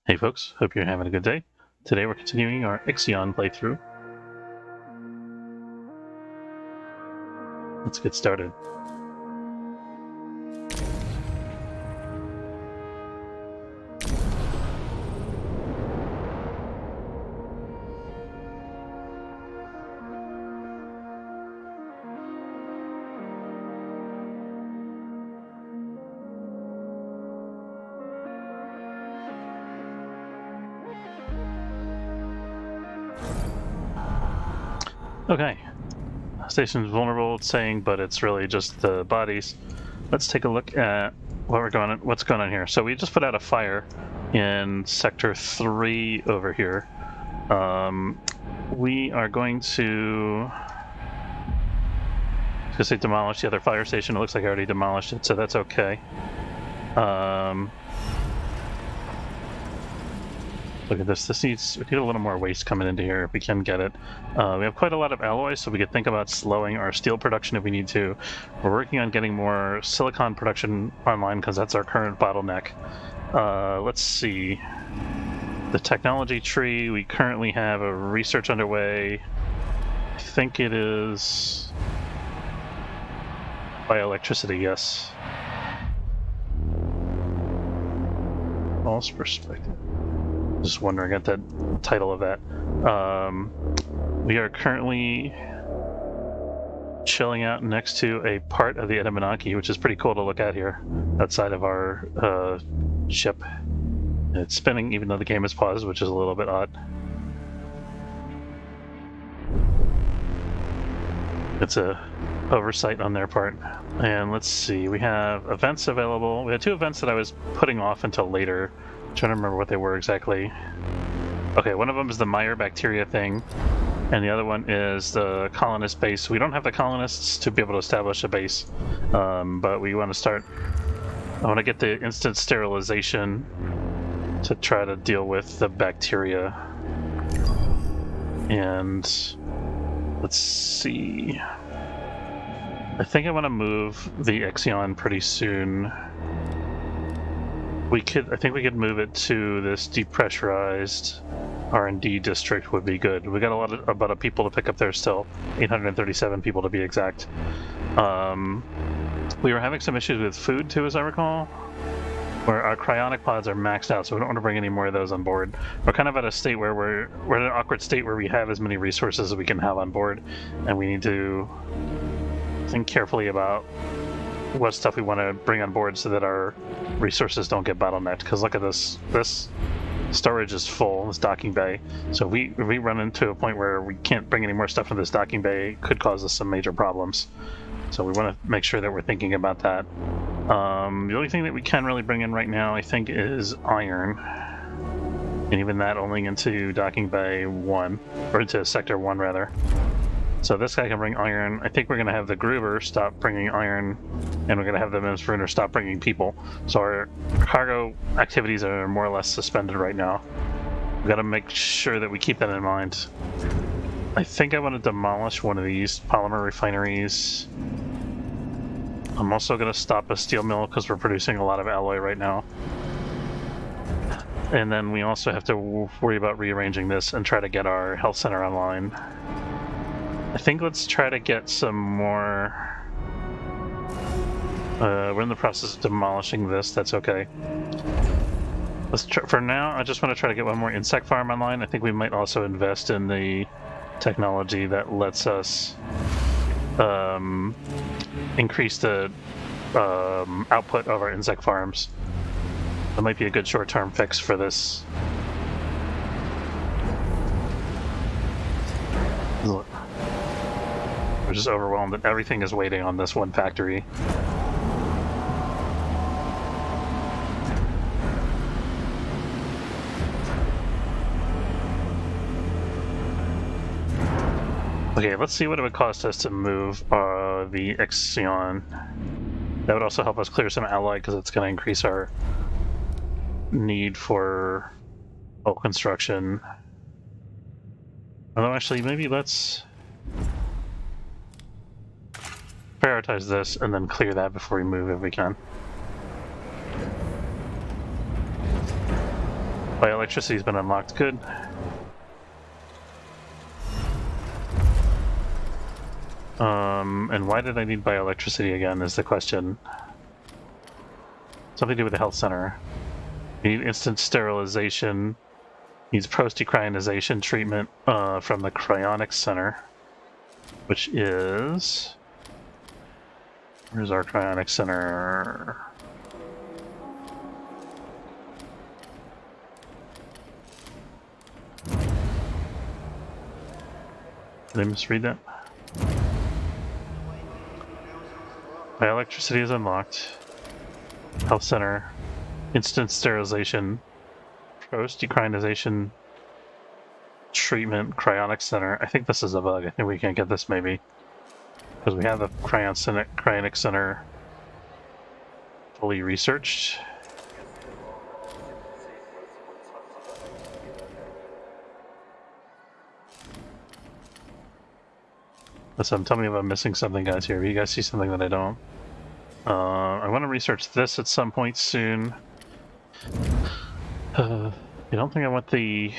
Hey folks, hope you're having a good day. Today we're continuing our Ixion playthrough. Let's get started. Okay, station's vulnerable, it's saying, but it's really just the bodies. Let's take a look at what's going on here. So we just put out a fire in Sector 3 over here. We are going to say demolish the other fire station. It looks like I already demolished it, so that's okay. Look at this. We need a little more waste coming into here if we can get it. We have quite a lot of alloys, so we could think about slowing our steel production if we need to. We're working on getting more silicon production online because that's our current bottleneck. Let's see. The technology tree, we currently have a research underway. I think it is bioelectricity, yes. False perspective. Just wondering at the title of that. We are currently chilling out next to a part of the Edamanaki, which is pretty cool to look at here outside of our ship. It's spinning even though the game is paused, which is a little bit odd. It's a oversight on their part. And let's see, we have events available. We had 2 events that I was putting off until later. I'm trying to remember what they were exactly. Okay, one of them is the Meyer bacteria thing, and the other one is the colonist base. We don't have the colonists to be able to establish a base, but we want to start. I want to get the instant sterilization to try to deal with the bacteria. And let's see. I think I want to move the Ixion pretty soon. I think we could move it to this depressurized R&D district would be good. We got a lot of people to pick up there still, 837 people to be exact. We were having some issues with food too, as I recall, where our cryonic pods are maxed out, so we don't want to bring any more of those on board. We're kind of at a state where we're in an awkward state where we have as many resources as we can have on board, and we need to think carefully about what stuff we want to bring on board so that our resources don't get bottlenecked. Because look at this. This storage is full, this docking bay. So if we run into a point where we can't bring any more stuff into this docking bay, it could cause us some major problems. So we want to make sure that we're thinking about that. The only thing that we can really bring in right now, I think, is iron. And even that only into docking bay 1, or into sector 1 rather. So this guy can bring iron. I think we're going to have the Gruber stop bringing iron, and we're going to have the Minsprinter stop bringing people. So our cargo activities are more or less suspended right now. We've got to make sure that we keep that in mind. I think I want to demolish one of these polymer refineries. I'm also going to stop a steel mill because we're producing a lot of alloy right now. And then we also have to worry about rearranging this and try to get our health center online. I think let's try to get some more. We're in the process of demolishing this. That's okay. Let's try, for now, I just want to try to get one more insect farm online. I think we might also invest in the technology that lets us increase the output of our insect farms. That might be a good short-term fix for this. We're just overwhelmed that everything is waiting on this one factory. Okay, let's see what it would cost us to move the Ixion. That would also help us clear some alloy because it's going to increase our need for bulk construction. Although actually, maybe let's prioritize this and then clear that before we move if we can. Bioelectricity's been unlocked. Good. And why did I need bioelectricity again is the question. Something to do with the health center. You need instant sterilization. Needs post-decryonization treatment from the cryonic center, which is... Where's our cryonic center? Did I misread that? Bioelectricity is unlocked. Health center. Instant sterilization. Post-decryonization treatment. Cryonic center. I think this is a bug. I think we can't get this maybe. Because we have the cryonic center fully researched. Listen, tell me if I'm missing something, guys, here. If you guys see something that I don't. I want to research this at some point soon. I don't think I want the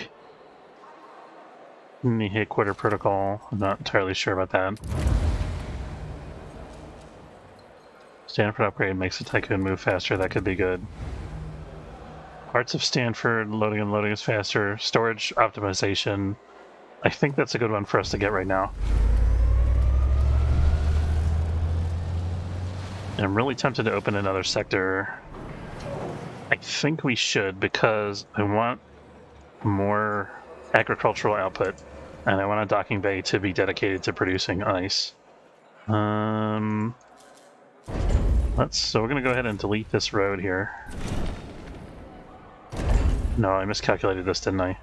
headquarter protocol. I'm not entirely sure about that. Stanford upgrade makes the Tycoon move faster. That could be good. Parts of Stanford, loading and loading is faster. Storage optimization. I think that's a good one for us to get right now. And I'm really tempted to open another sector. I think we should because I want more agricultural output and I want a docking bay to be dedicated to producing ice. So we're gonna go ahead and delete this road here. No, I miscalculated this, didn't I?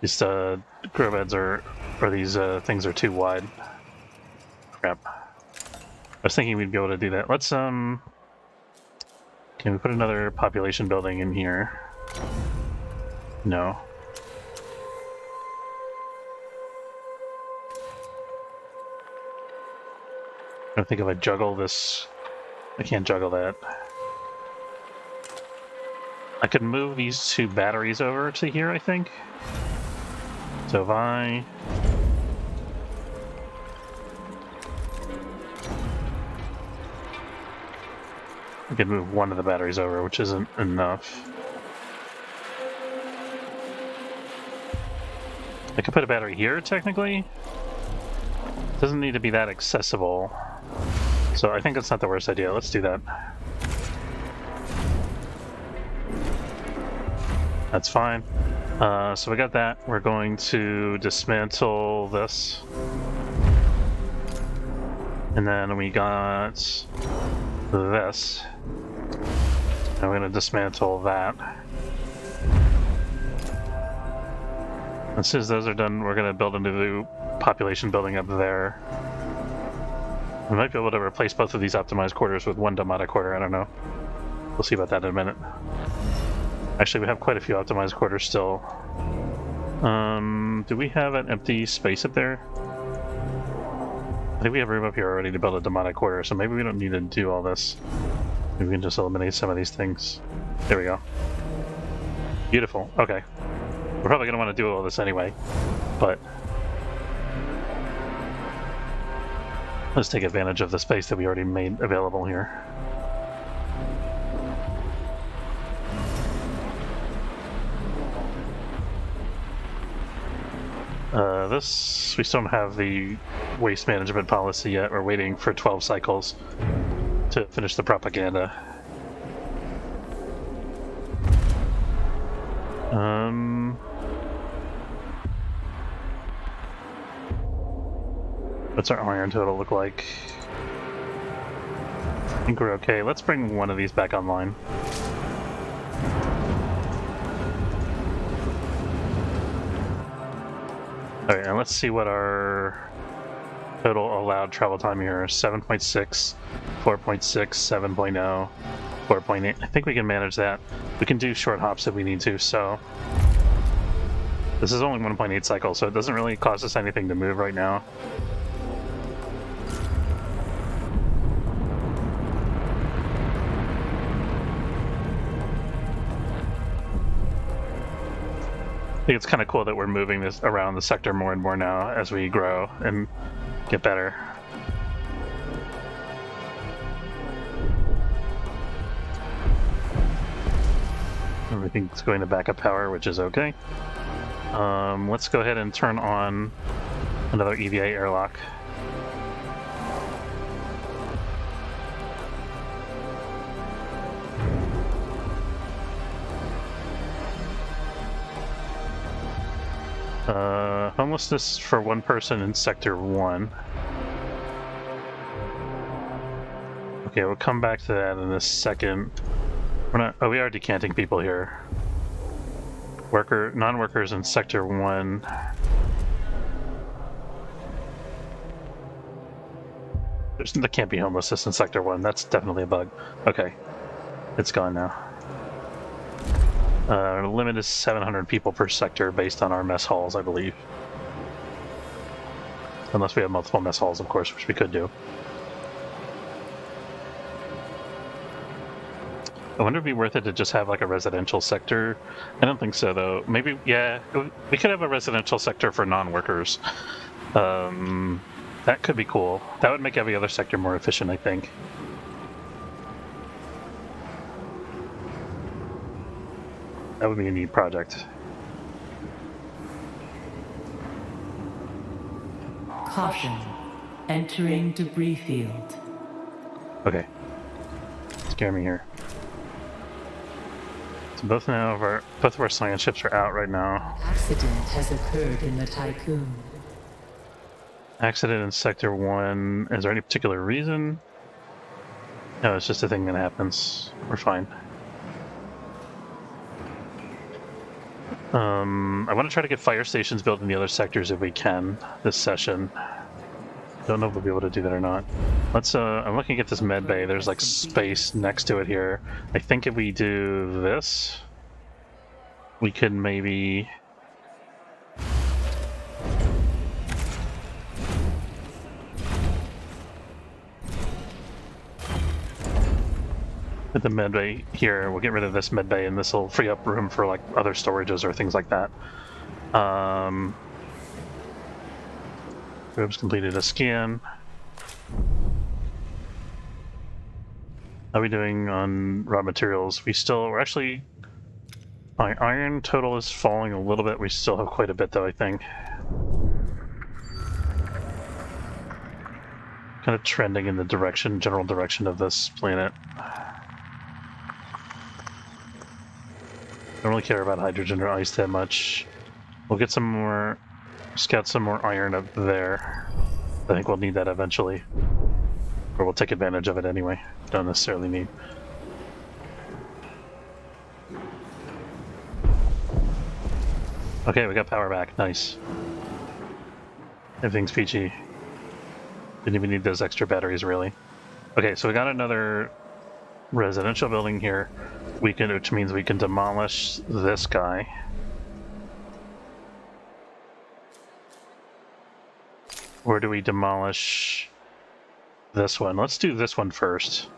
These grow beds or these things are too wide. Crap. I was thinking we'd be able to do that. Let's can we put another population building in here? No. I think if I juggle this, I can't juggle that. I could move these two batteries over to here, I think. So if I could move one of the batteries over, which isn't enough. I could put a battery here, technically. It doesn't need to be that accessible. So I think that's not the worst idea. Let's do that. That's fine. So we got that. We're going to dismantle this. And then we got this. And we're going to dismantle that. As soon as those are done, we're going to build a new population building up there. We might be able to replace both of these optimized quarters with one Domata quarter, I don't know. We'll see about that in a minute. Actually, we have quite a few optimized quarters still. Do we have an empty space up there? I think we have room up here already to build a Domata quarter, so maybe we don't need to do all this. Maybe we can just eliminate some of these things. There we go. Beautiful. Okay. We're probably going to want to do all this anyway, but let's take advantage of the space that we already made available here. This, we still don't have the waste management policy yet. We're waiting for 12 cycles to finish the propaganda. What's our iron total look like? I think we're okay. Let's bring one of these back online. Alright, and let's see what our total allowed travel time here is. 7.6, 4.6, 7.0, 4.8. I think we can manage that. We can do short hops if we need to, so... This is only 1.8 cycles, so it doesn't really cost us anything to move right now. think it's kind of cool that we're moving this around the sector more and more now as we grow and get better. Everything's going to backup power, which is okay. Let's go ahead and turn on another EVA airlock. Homelessness for one person in Sector 1. Okay, we'll come back to that in a second. We're not. Oh, we are decanting people here. Non-workers in Sector 1. There can't be homelessness in Sector 1. That's definitely a bug. Okay, it's gone now. Our limit is 700 people per sector based on our mess halls, I believe. Unless we have multiple mess halls, of course, which we could do. I wonder if it'd be worth it to just have like a residential sector. I don't think so, though. Maybe, yeah, we could have a residential sector for non-workers. That could be cool. That would make every other sector more efficient, I think. That would be a neat project. Caution. Entering debris field. Okay. Scare me here. So both of our science ships are out right now. Accident has occurred in the Tycoon. Accident in Sector 1. Is there any particular reason? No, it's just a thing that happens. We're fine. I want to try to get fire stations built in the other sectors if we can this session. Don't know if we'll be able to do that or not. Let's, I'm looking at this med bay. There's like space next to it here. I think if we do this, we could maybe... Put the med bay here. We'll get rid of this med bay, and this will free up room for like other storages or things like that. Rubes completed a scan. How are we doing on raw materials? We're actually... My iron total is falling a little bit. We still have quite a bit, though, I think. Kind of trending in the general direction of this planet. Don't really care about hydrogen or ice that much. We'll get some more... Scout some more iron up there. I think we'll need that eventually. Or we'll take advantage of it anyway. Don't necessarily need. Okay, we got power back. Nice. Everything's peachy. Didn't even need those extra batteries, really. Okay, so we got another residential building here. Which means we can demolish this guy. Or do we demolish this one? Let's do this one first.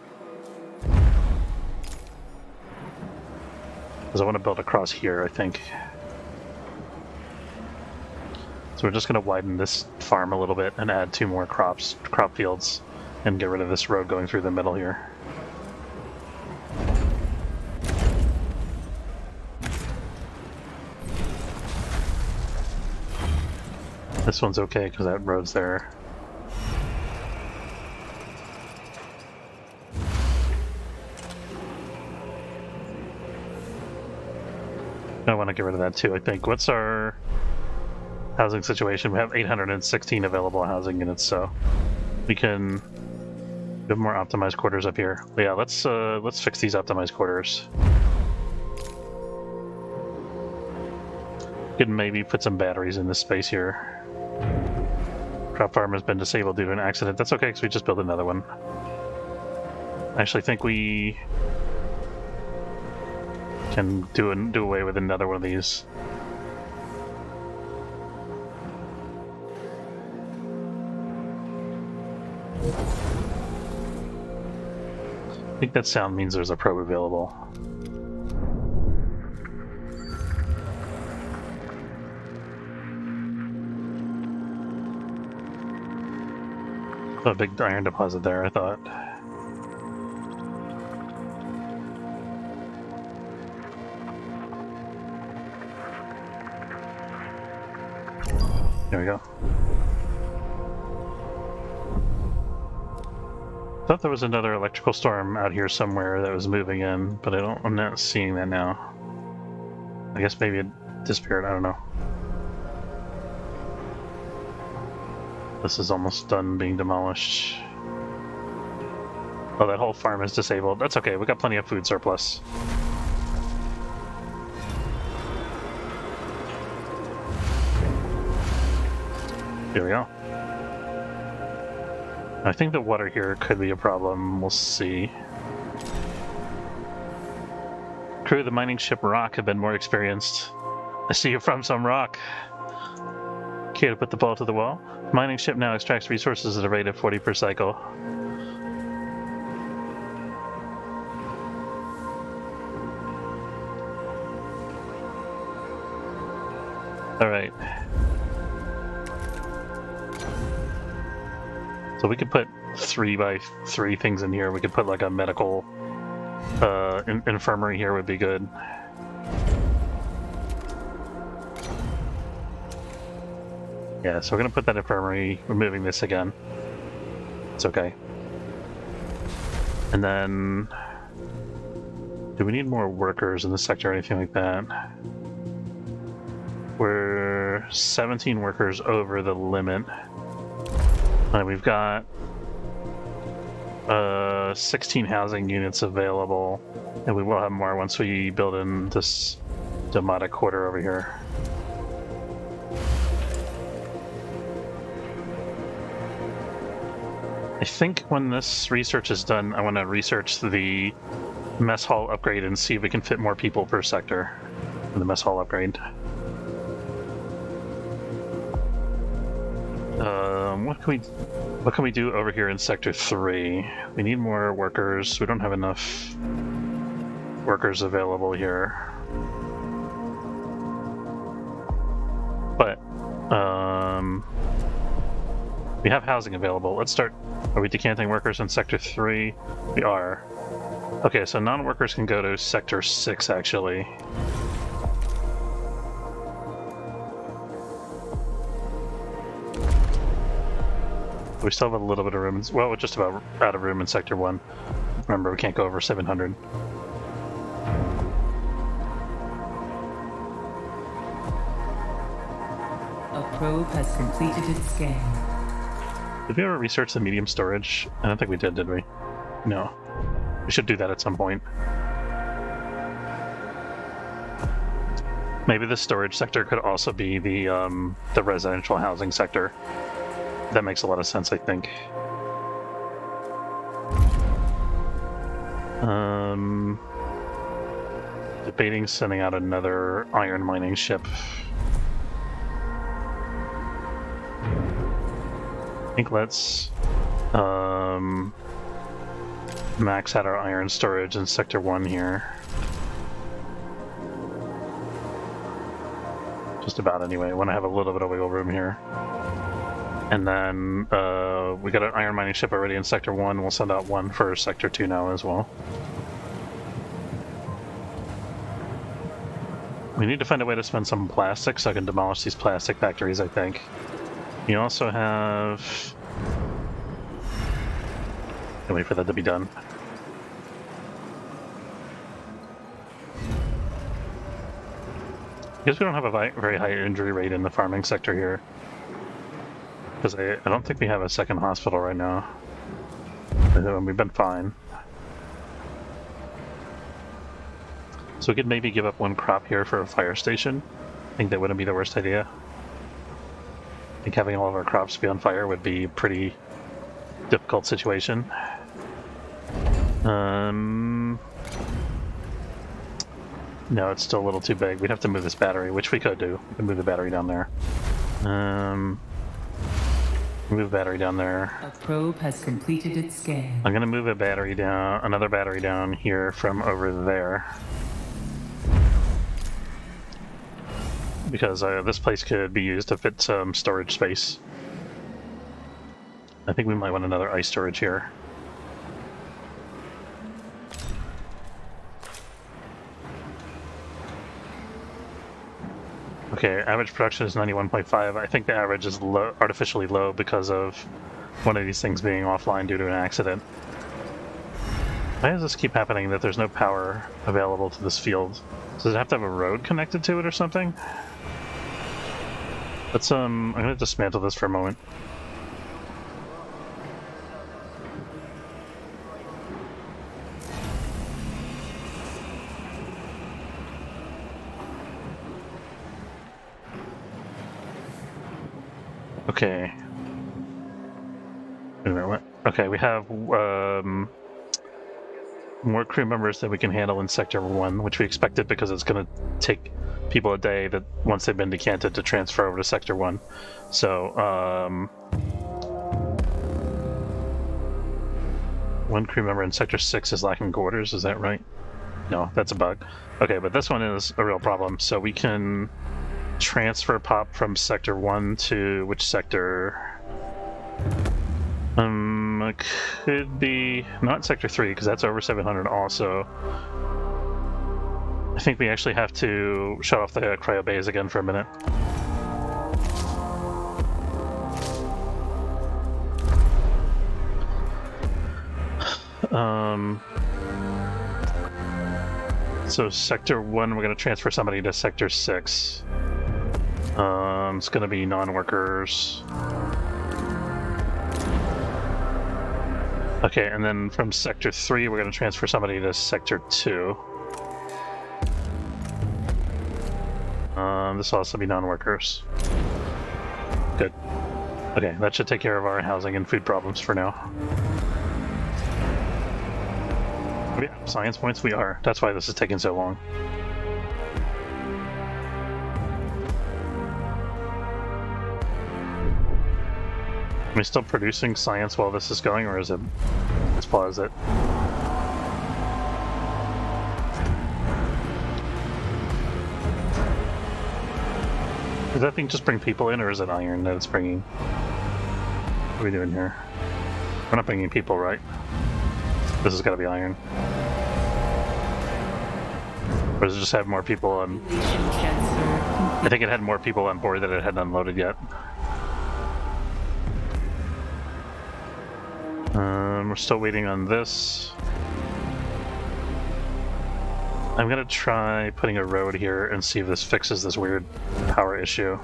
Because I want to build across here, I think. So we're just going to widen this farm a little bit and add 2 more crop fields and get rid of this road going through the middle here. This one's okay because that road's there. I want to get rid of that too, I think. What's our housing situation? We have 816 available housing units, so we can have more optimized quarters up here. But yeah, let's fix these optimized quarters. Could maybe put some batteries in this space here. Crop farm has been disabled due to an accident. That's okay, because we just built another one. I actually think we can do away with another one of these. I think that sound means there's a probe available. A big iron deposit there, I thought. There we go. Thought there was another electrical storm out here somewhere that was moving in, but I'm not seeing that now. I guess maybe it disappeared, I don't know. This is almost done being demolished. Oh, that whole farm is disabled. That's okay, we got plenty of food surplus. Here we go. I think the water here could be a problem. We'll see. Crew of the mining ship Rock have been more experienced. I see you're from some rock. Care to put the ball to the wall? Mining ship now extracts resources at a rate of 40 per cycle. Alright. So we could put 3x3 things in here. We could put like a medical infirmary here would be good. Yeah, so we're gonna put that infirmary, removing this again. It's okay. And then, do we need more workers in the sector or anything like that? We're 17 workers over the limit. And we've got 16 housing units available, and we will have more once we build in this Demotic quarter over here. I think when this research is done, I want to research the mess hall upgrade and see if we can fit more people per sector in the mess hall upgrade. What can we do over here in Sector 3? We need more workers. We don't have enough workers available here. But, we have housing available. Let's start. Are we decanting workers in Sector 3? We are. Okay, so non-workers can go to Sector 6, actually. We still have a little bit of room. Well, we're just about out of room in Sector 1. Remember, we can't go over 700. A probe has completed its scan. Did we ever research the medium storage? I don't think we did we? No. We should do that at some point. Maybe the storage sector could also be the residential housing sector. That makes a lot of sense, I think. Debating sending out another iron mining ship. I think let's max out our iron storage in Sector 1 here. Just about anyway. I want to have a little bit of wiggle room here. And then we got an iron mining ship already in Sector 1. We'll send out one for Sector 2 now as well. We need to find a way to spend some plastic so I can demolish these plastic factories, I think. You also have... I'll wait for that to be done. I guess we don't have a very high injury rate in the farming sector here. Because I don't think we have a second hospital right now. We've been fine. So we could maybe give up one crop here for a fire station. I think that wouldn't be the worst idea. I think having all of our crops be on fire would be a pretty difficult situation. No, it's still a little too big. We'd have to move this battery, which we could do. We could move the battery down there. Move battery down there. A probe has completed its scan. I'm gonna move a battery down, another battery down here from over there. Because this place could be used to fit some storage space. I think we might want another ice storage here. Okay, average production is 91.5. I think the average is low, artificially low because of one of these things being offline due to an accident. Why does this keep happening that there's no power available to this field? Does it have to have a road connected to it or something? Let's, I'm gonna dismantle this for a moment. Okay. Wait a minute, what? Okay, we have more crew members than we can handle in Sector 1, which we expected because it's going to take people a day that once they've been decanted to transfer over to Sector 1. So, one crew member in Sector 6 is lacking quarters, is that right? No, that's a bug. Okay, but this one is a real problem. So we can transfer pop from Sector 1 to which sector? It could be not Sector 3 because that's over 700 also. I think we actually have to shut off the cryo bays again for a minute. So Sector 1, we're going to transfer somebody to Sector 6. It's going to be non-workers. Okay, and then from Sector 3, we're going to transfer somebody to Sector 2. This will also be non-workers. Good. Okay, that should take care of our housing and food problems for now. Oh yeah, science points we are. That's why this is taking so long. Are we still producing science while this is going, or is it... Let's pause it. Does that thing just bring people in, or is it iron that it's bringing? What are we doing here? We're not bringing people, right? This has got to be iron. Or does it just have more people on... I think it had more people on board that it hadn't unloaded yet. We're still waiting on this. I'm gonna try putting a road here and see if this fixes this weird power issue.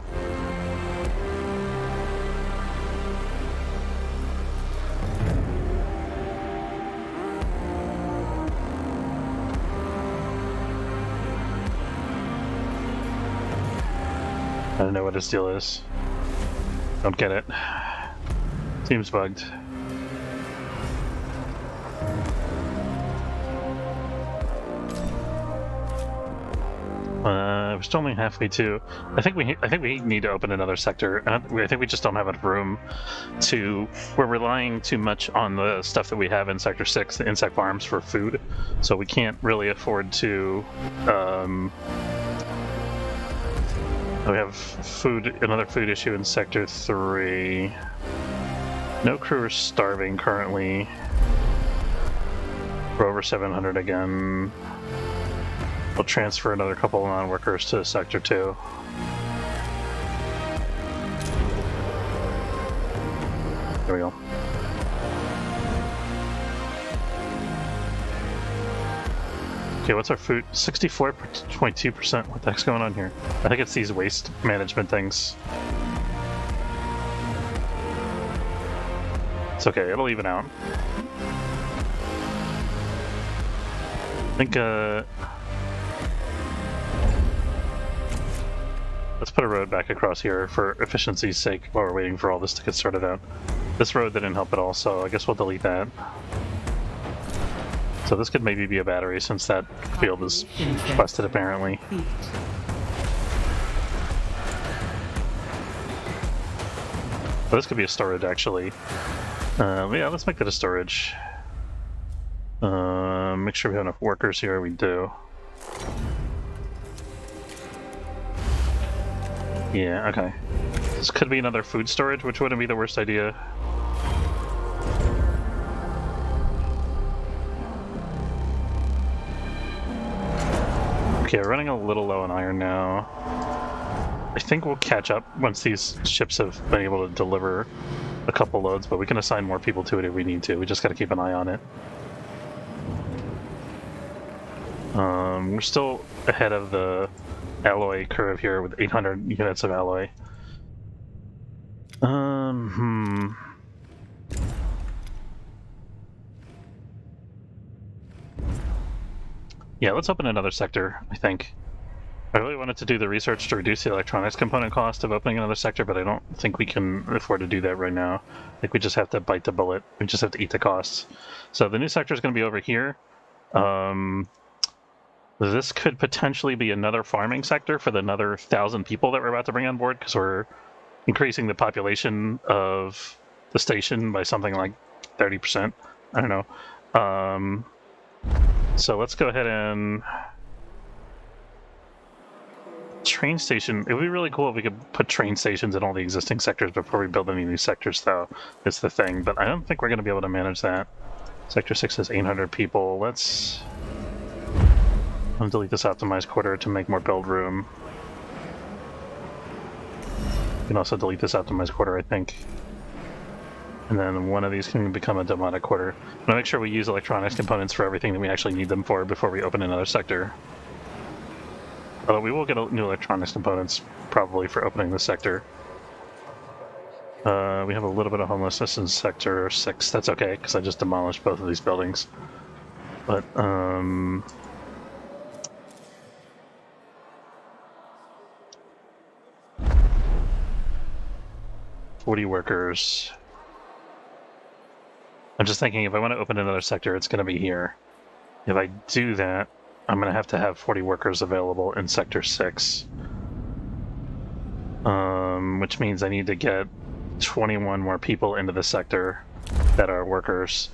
I don't know what his deal is. Don't get it. Seems bugged. We're still only halfway to. I think we need to open another sector. I think we just don't have enough room to. We're relying too much on the stuff that we have in Sector 6, the insect farms, for food. So we can't really afford to. We have another food issue in Sector 3. No crew are starving currently. We're over 700 again. We'll transfer another couple of non-workers to Sector 2. There we go. Okay, what's our food? 64.2%. What the heck's going on here? I think it's these waste management things. It's okay, it'll even out. I think, let's put a road back across here for efficiency's sake while we're waiting for all this to get sorted out. This road didn't help at all, so I guess we'll delete that. So this could maybe be a battery since that field is busted apparently. But this could be a storage actually. Yeah, let's make that a storage. Make sure we have enough workers here, we do. Yeah, okay. This could be another food storage, which wouldn't be the worst idea. Okay, we're running a little low on iron now. I think we'll catch up once these ships have been able to deliver a couple loads, but we can assign more people to it if we need to. We just got to keep an eye on it. We're still ahead of the alloy curve here with 800 units of alloy. Yeah, let's open another sector, I think. I really wanted to do the research to reduce the electronics component cost of opening another sector, but I don't think we can afford to do that right now. I think we just have to bite the bullet. We just have to eat the costs. So the new sector is going to be over here. This could potentially be another farming sector for the another 1,000 people that we're about to bring on board, because we're increasing the population of the station by something like 30%. I don't know. So let's go ahead and... Train station. It would be really cool if we could put train stations in all the existing sectors before we build any new sectors, though. It's the thing, but I don't think we're going to be able to manage that. Sector 6 has 800 people. Let's... I'm going to delete this optimized quarter to make more build room. You can also delete this optimized quarter, I think. And then one of these can become a demotic quarter. I'm going to make sure we use electronics components for everything that we actually need them for before we open another sector. Although we will get new electronics components, probably, for opening the sector. We have a little bit of homelessness in Sector 6. That's okay, because I just demolished both of these buildings. But, 40 workers. I'm just thinking, if I want to open another sector, it's going to be here. If I do that, I'm going to have 40 workers available in Sector 6. Which means I need to get 21 more people into the sector that are workers.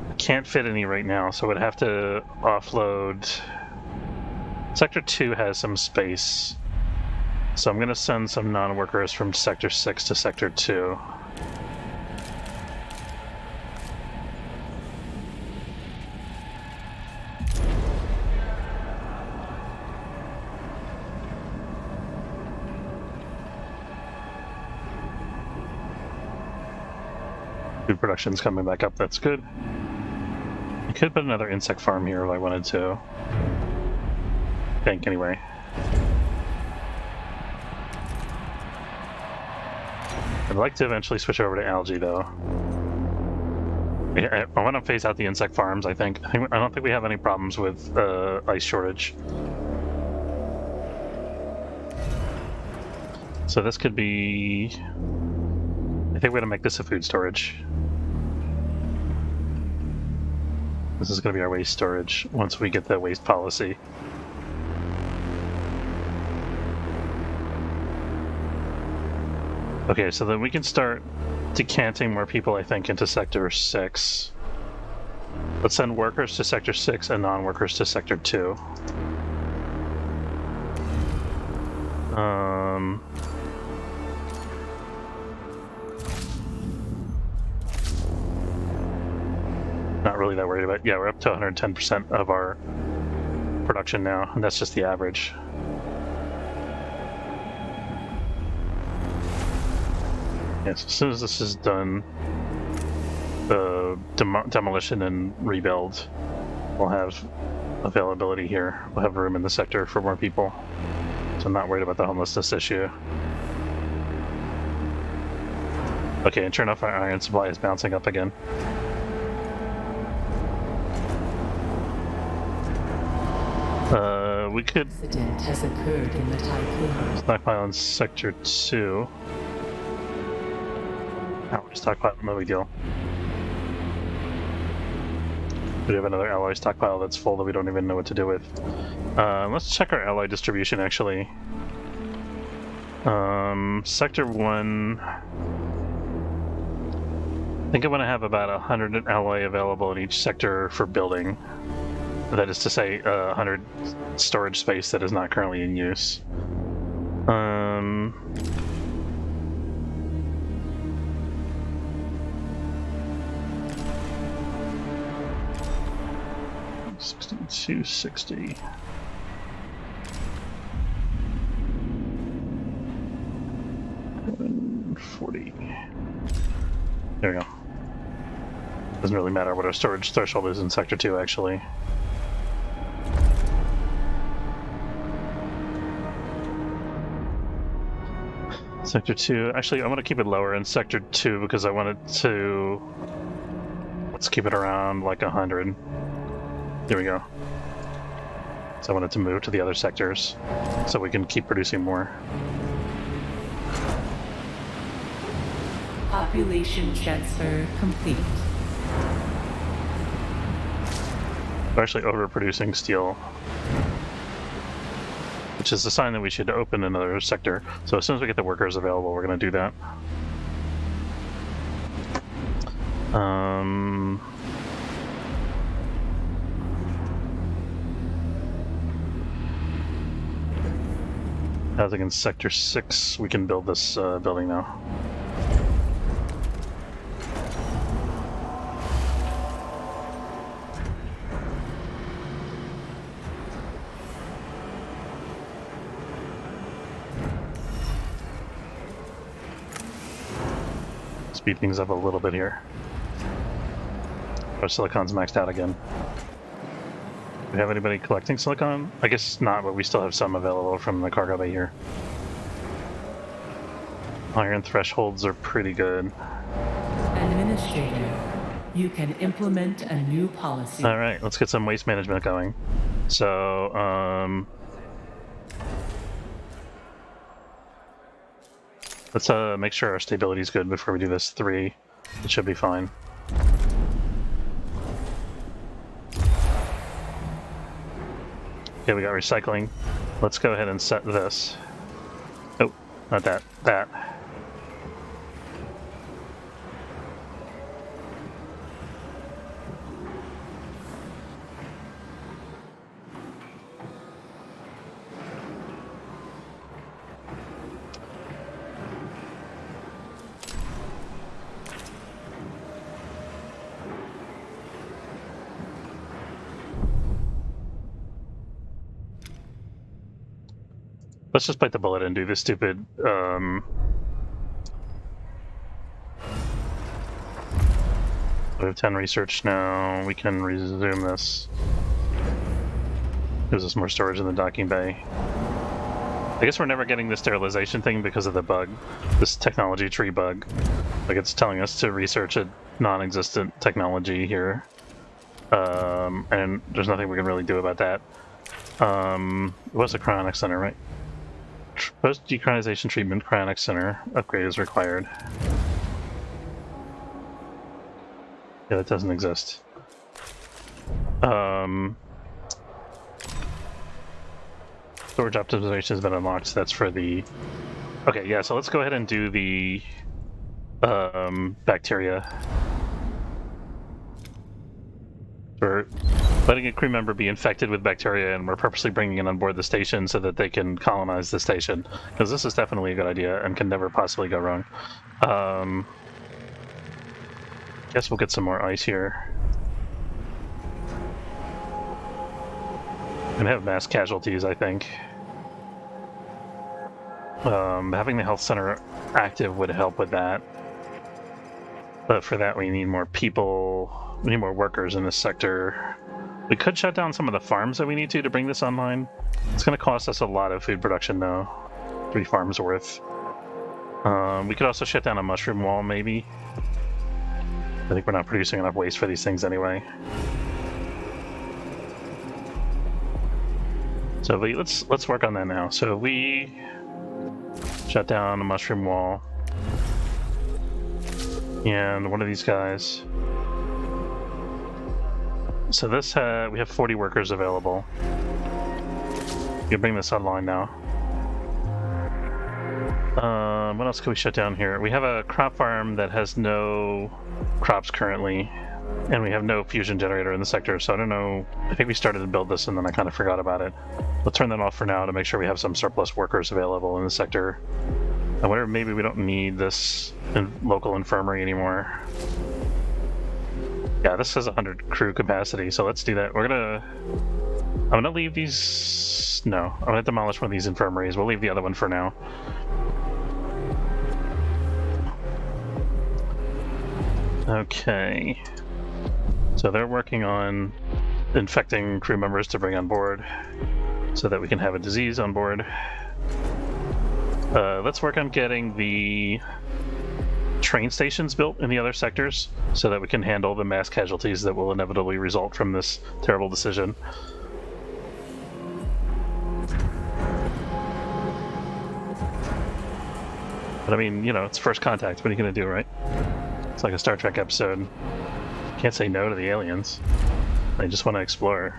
I can't fit any right now, so I'd have to offload... Sector 2 has some space. So I'm going to send some non-workers from Sector 6 to Sector 2. Food production's coming back up, that's good. I could put another insect farm here if I wanted to. I think, anyway. I'd like to eventually switch over to algae, though. I want to phase out the insect farms, I think. I don't think we have any problems with ice shortage. So this could be... I think we're going to make this a food storage. This is going to be our waste storage once we get the waste policy. Okay, so then we can start decanting more people, I think, into Sector 6. Let's send workers to Sector 6 and non-workers to Sector 2. Not really that worried about... Yeah, we're up to 110% of our production now, and that's just the average. Yes, as soon as this is done, the demolition and rebuild, we'll have availability here. We'll have room in the sector for more people. So I'm not worried about the homelessness issue. Okay, and turn off our iron supply is bouncing up again. We could... Accident has occurred in the typhoon. Stockpile in Sector 2. Oh, stockpile, no big deal. We have another alloy stockpile that's full that we don't even know what to do with. Let's check our alloy distribution, actually. Sector 1... I think I'm going to have about 100 alloy available in each sector for building. That is to say, 100 storage space that is not currently in use. 260. 140. There we go. Doesn't really matter what our storage threshold is in Sector 2, actually. Sector 2, actually I want to keep it lower in Sector 2 because I want it to... Let's keep it around like 100. There we go. So I want it to move to the other sectors so we can keep producing more. Population transfer complete. We're actually overproducing steel, which is a sign that we should open another sector. So as soon as we get the workers available, we're going to do that. I think in Sector 6 we can build this building now. Speed things up a little bit here. Our silicon's maxed out again. Do we have anybody collecting silicon? I guess not, but we still have some available from the cargo bay here. Iron thresholds are pretty good. Administrator, you can implement a new policy. Alright, let's get some waste management going. So, let's make sure our stability is good before we do this 3. It should be fine. Okay, we got recycling. Let's go ahead and set this. Oh, not that. That. Let's just bite the bullet and do this stupid, we have 10 research now. We can resume this. Gives us more storage in the docking bay. I guess we're never getting the sterilization thing because of the bug. This technology tree bug. Like, it's telling us to research a non-existent technology here. And there's nothing we can really do about that. It was a cryonic center, right? Post-decrionization treatment cryonic center upgrade is required. Yeah, that doesn't exist. Storage optimization has been unlocked. So that's for the... Okay, yeah, so let's go ahead and do the bacteria. We're letting a crew member be infected with bacteria, and we're purposely bringing it on board the station so that they can colonize the station. Because this is definitely a good idea and can never possibly go wrong. Guess we'll get some more ice here. And have mass casualties, I think. Having the health center active would help with that. But for that we need more people. We need more workers in this sector. We could shut down some of the farms that we need to bring this online. It's going to cost us a lot of food production though. 3 farms worth. We could also shut down a mushroom wall maybe. I think we're not producing enough waste for these things anyway. So let's work on that now. So we shut down a mushroom wall. And one of these guys. So this we have 40 workers available. You can bring this online now. What else can we shut down here? We have a crop farm that has no crops currently, and we have no fusion generator in the sector, so I don't know. I think we started to build this and then I kind of forgot about it. We'll turn that off for now to make sure we have some surplus workers available in the sector. I wonder if maybe we don't need this local infirmary anymore. Yeah, this has 100 crew capacity, so let's do that. I'm gonna leave these... No, I'm gonna demolish one of these infirmaries. We'll leave the other one for now. Okay. So they're working on infecting crew members to bring on board so that we can have a disease on board. Let's work on getting the train stations built in the other sectors so that we can handle the mass casualties that will inevitably result from this terrible decision. But I mean, you know, it's first contact. What are you going to do, right? It's like a Star Trek episode. Can't say no to the aliens. They just want to explore.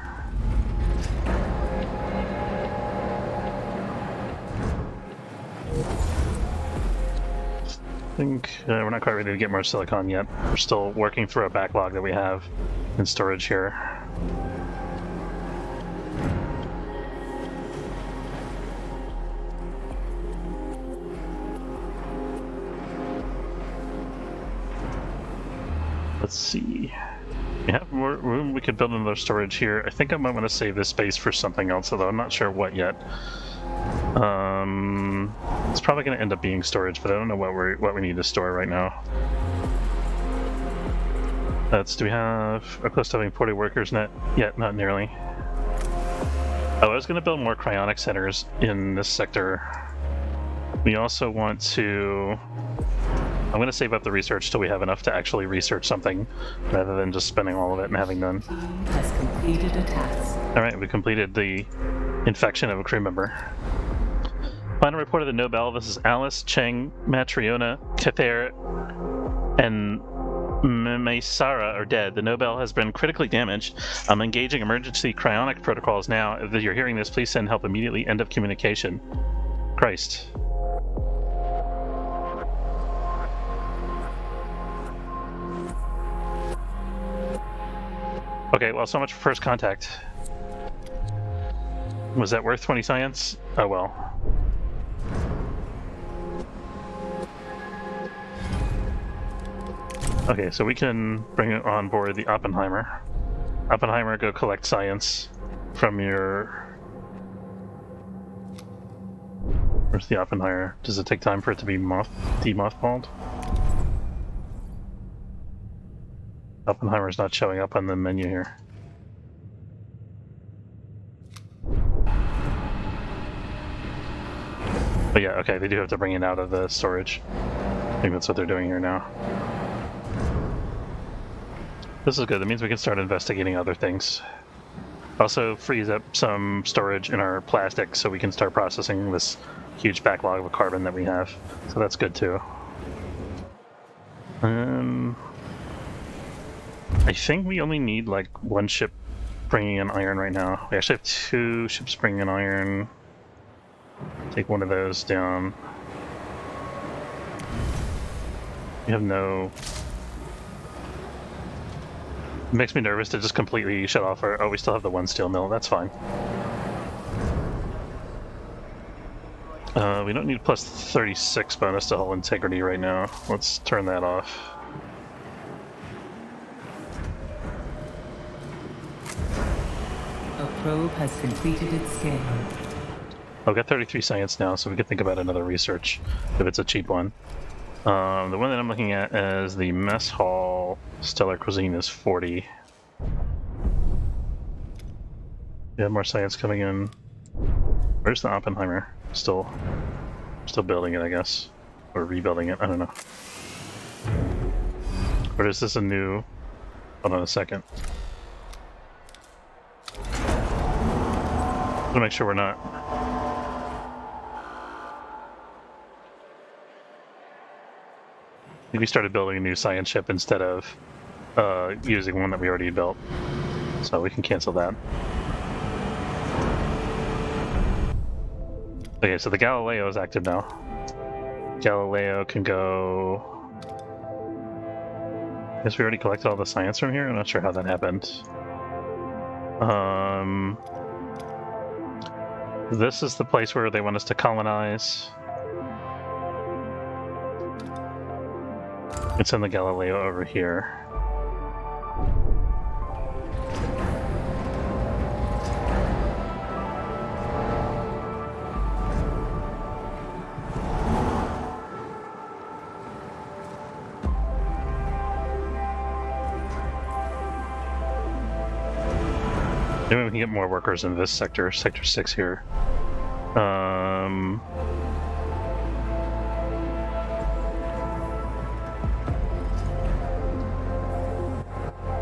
I think we're not quite ready to get more silicon yet. We're still working through a backlog that we have in storage here. Let's see. We have more room. We could build another storage here. I think I might want to save this space for something else, although I'm not sure what yet. It's probably going to end up being storage, but I don't know what we need to store right now. Do we have are close to having 40 workers net yet? Not nearly. Oh, I was going to build more cryonic centers in this sector. We also want to. I'm going to save up the research till we have enough to actually research something, rather than just spending all of it and having none. Has completed a task. All right, we completed the infection of a crew member. Final report of the Nobel. This is Alice, Cheng, Matriona, Cather, and Maysara are dead. The Nobel has been critically damaged. I'm engaging emergency cryonic protocols now. If you're hearing this, please send help immediately. End of communication. Christ. Okay, well, so much for first contact. Was that worth 20 science? Oh well. Okay, so we can bring on board the Oppenheimer. Oppenheimer, go collect science from your... Where's the Oppenheimer? Does it take time for it to be demothballed? Oppenheimer's not showing up on the menu here. But yeah, okay, they do have to bring it out of the storage. I think that's what they're doing here now. This is good. That means we can start investigating other things. Also frees up some storage in our plastic so we can start processing this huge backlog of carbon that we have. So that's good too. I think we only need like one ship bringing in iron right now. We actually have 2 ships bringing in iron. Take one of those down. We have no... It makes me nervous to just completely shut off our... Oh, we still have the 1 steel mill. That's fine. We don't need plus 36 bonus to hull integrity right now. Let's turn that off. A probe has completed its scan. I've got 33 science now, so we could think about another research if it's a cheap one. The one that I'm looking at as the mess hall stellar cuisine is 40. We have more science coming in. Where's the Oppenheimer? Still building it, I guess. Or rebuilding it, I don't know. Or is this a new... Hold on a second. To make sure we're not... We started building a new science ship instead of using one that we already built. So we can cancel that. Okay, so the Galileo is active now. Galileo can go... I guess we already collected all the science from here? I'm not sure how that happened. This is the place where they want us to colonize. It's in the Galileo over here. Maybe we can get more workers in this sector, sector 6 here.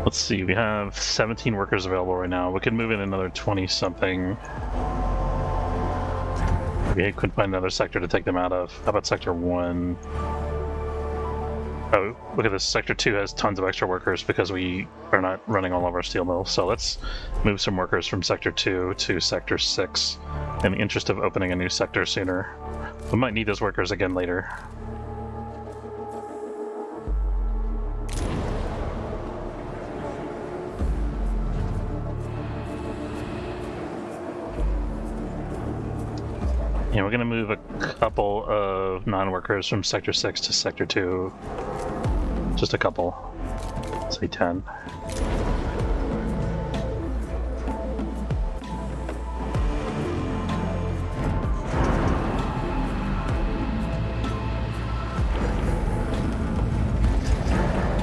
Let's see, we have 17 workers available right now. We could move in another 20-something. We could find another sector to take them out of. How about sector 1? Oh, look at this. Sector 2 has tons of extra workers because we are not running all of our steel mills. So let's move some workers from sector 2 to sector 6 in the interest of opening a new sector sooner. We might need those workers again later. Yeah, we're going to move a couple of non-workers from Sector 6 to Sector 2. Just a couple. Say 10.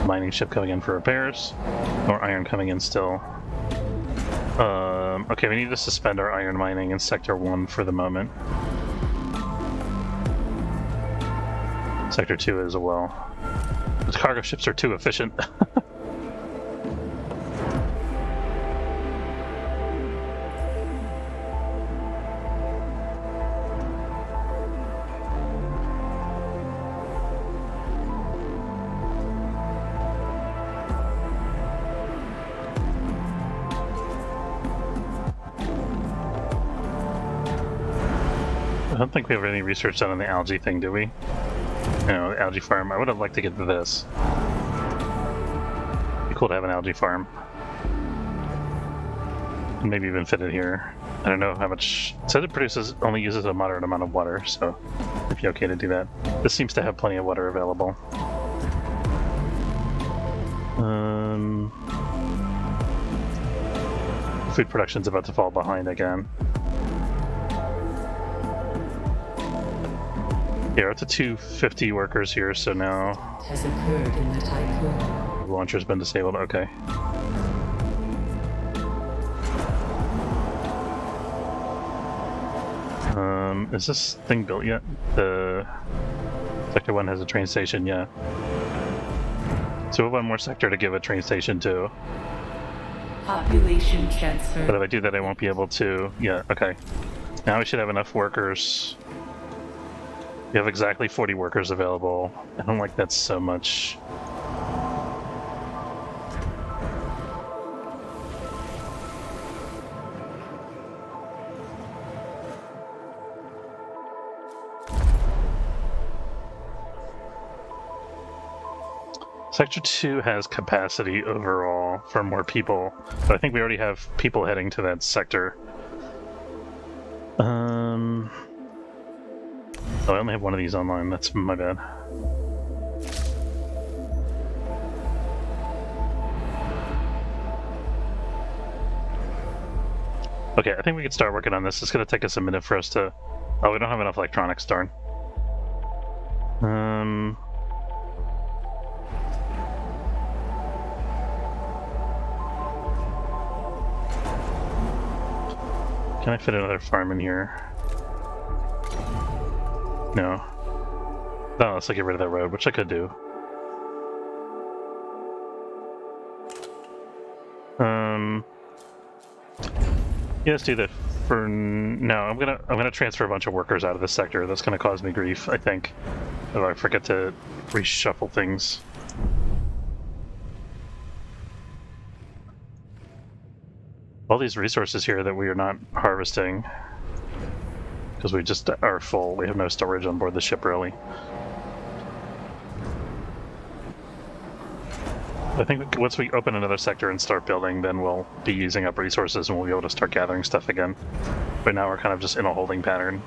Mining ship coming in for repairs. More iron coming in still. Okay, we need to suspend our iron mining in Sector 1 for the moment. Sector 2 as well. The cargo ships are too efficient. I don't think we have any research done on the algae thing, do we? You know, the algae farm. I would have liked to get to this. It'd be cool to have an algae farm. And maybe even fit it here. I don't know how much. It says it produces, only uses a moderate amount of water, so it'd be okay to do that. This seems to have plenty of water available. Food production's about to fall behind again. Yeah, we're up to 250 workers here, so now has occurred in the typhoon. the launcher's been disabled. Okay. Is this thing built yet? The Sector 1 has a train station, yeah. So we have one more sector to give a train station to. Population transfer. But if I do that, I won't be able to. Yeah, okay. Now we should have enough workers. We have exactly 40 workers available. I don't like that so much. Sector 2 has capacity overall for more people, but I think we already have people heading to that sector. Oh, I only have one of these online. That's my bad. Okay, I think we can start working on this. It's going to take us a minute for us to... Oh, we don't have enough electronics, darn. Can I fit another farm in here? No. No, let's get rid of that road, which I could do. Yeah, let's do that for no. I'm gonna transfer a bunch of workers out of this sector. That's gonna cause me grief, I think, if I forget to reshuffle things. All these resources here that we are not harvesting because we just are full. We have no storage on board the ship, really. I think once we open another sector and start building, then we'll be using up resources and we'll be able to start gathering stuff again. But now we're kind of just in a holding pattern.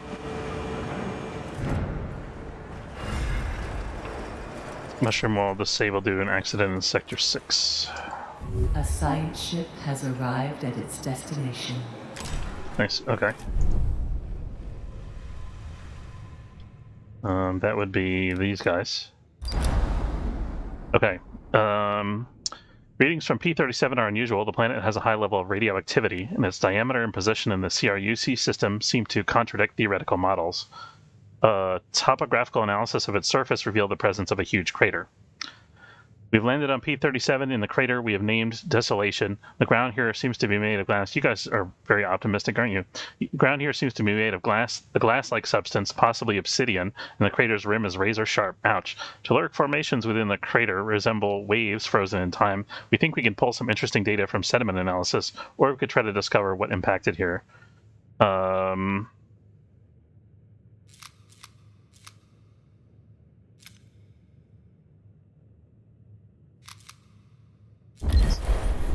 Mushroom Wall disable due to an accident in Sector 6. A science ship has arrived at its destination. Nice, okay. That would be these guys. Okay. Readings from P-37 are unusual. The planet has a high level of radioactivity, and its diameter and position in the CRUC system seem to contradict theoretical models. Topographical analysis of its surface revealed the presence of a huge crater. We've landed on P-37 in the crater we have named Desolation. The ground here seems to be made of glass. You guys are very optimistic, aren't you? The ground here seems to be made of glass, a glass-like substance, possibly obsidian, and the crater's rim is razor-sharp. Ouch. Telluric formations within the crater resemble waves frozen in time. We think we can pull some interesting data from sediment analysis, or we could try to discover what impacted here.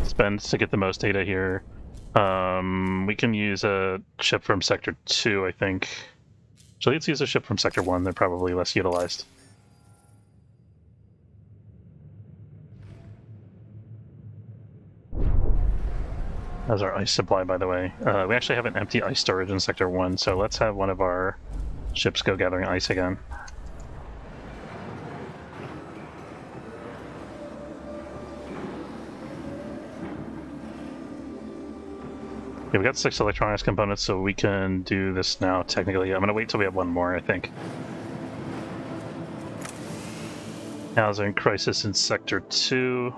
Spend to get the most data here. We can use a ship from Sector 2, I think. So let's use a ship from Sector 1. They're probably less utilized. That's our ice supply, by the way. We actually have an empty ice storage in Sector 1, so let's have one of our ships go gathering ice again. Okay, we got 6 electronics components, so we can do this now, technically. I'm going to wait till we have one more, I think. Housing crisis in Sector 2.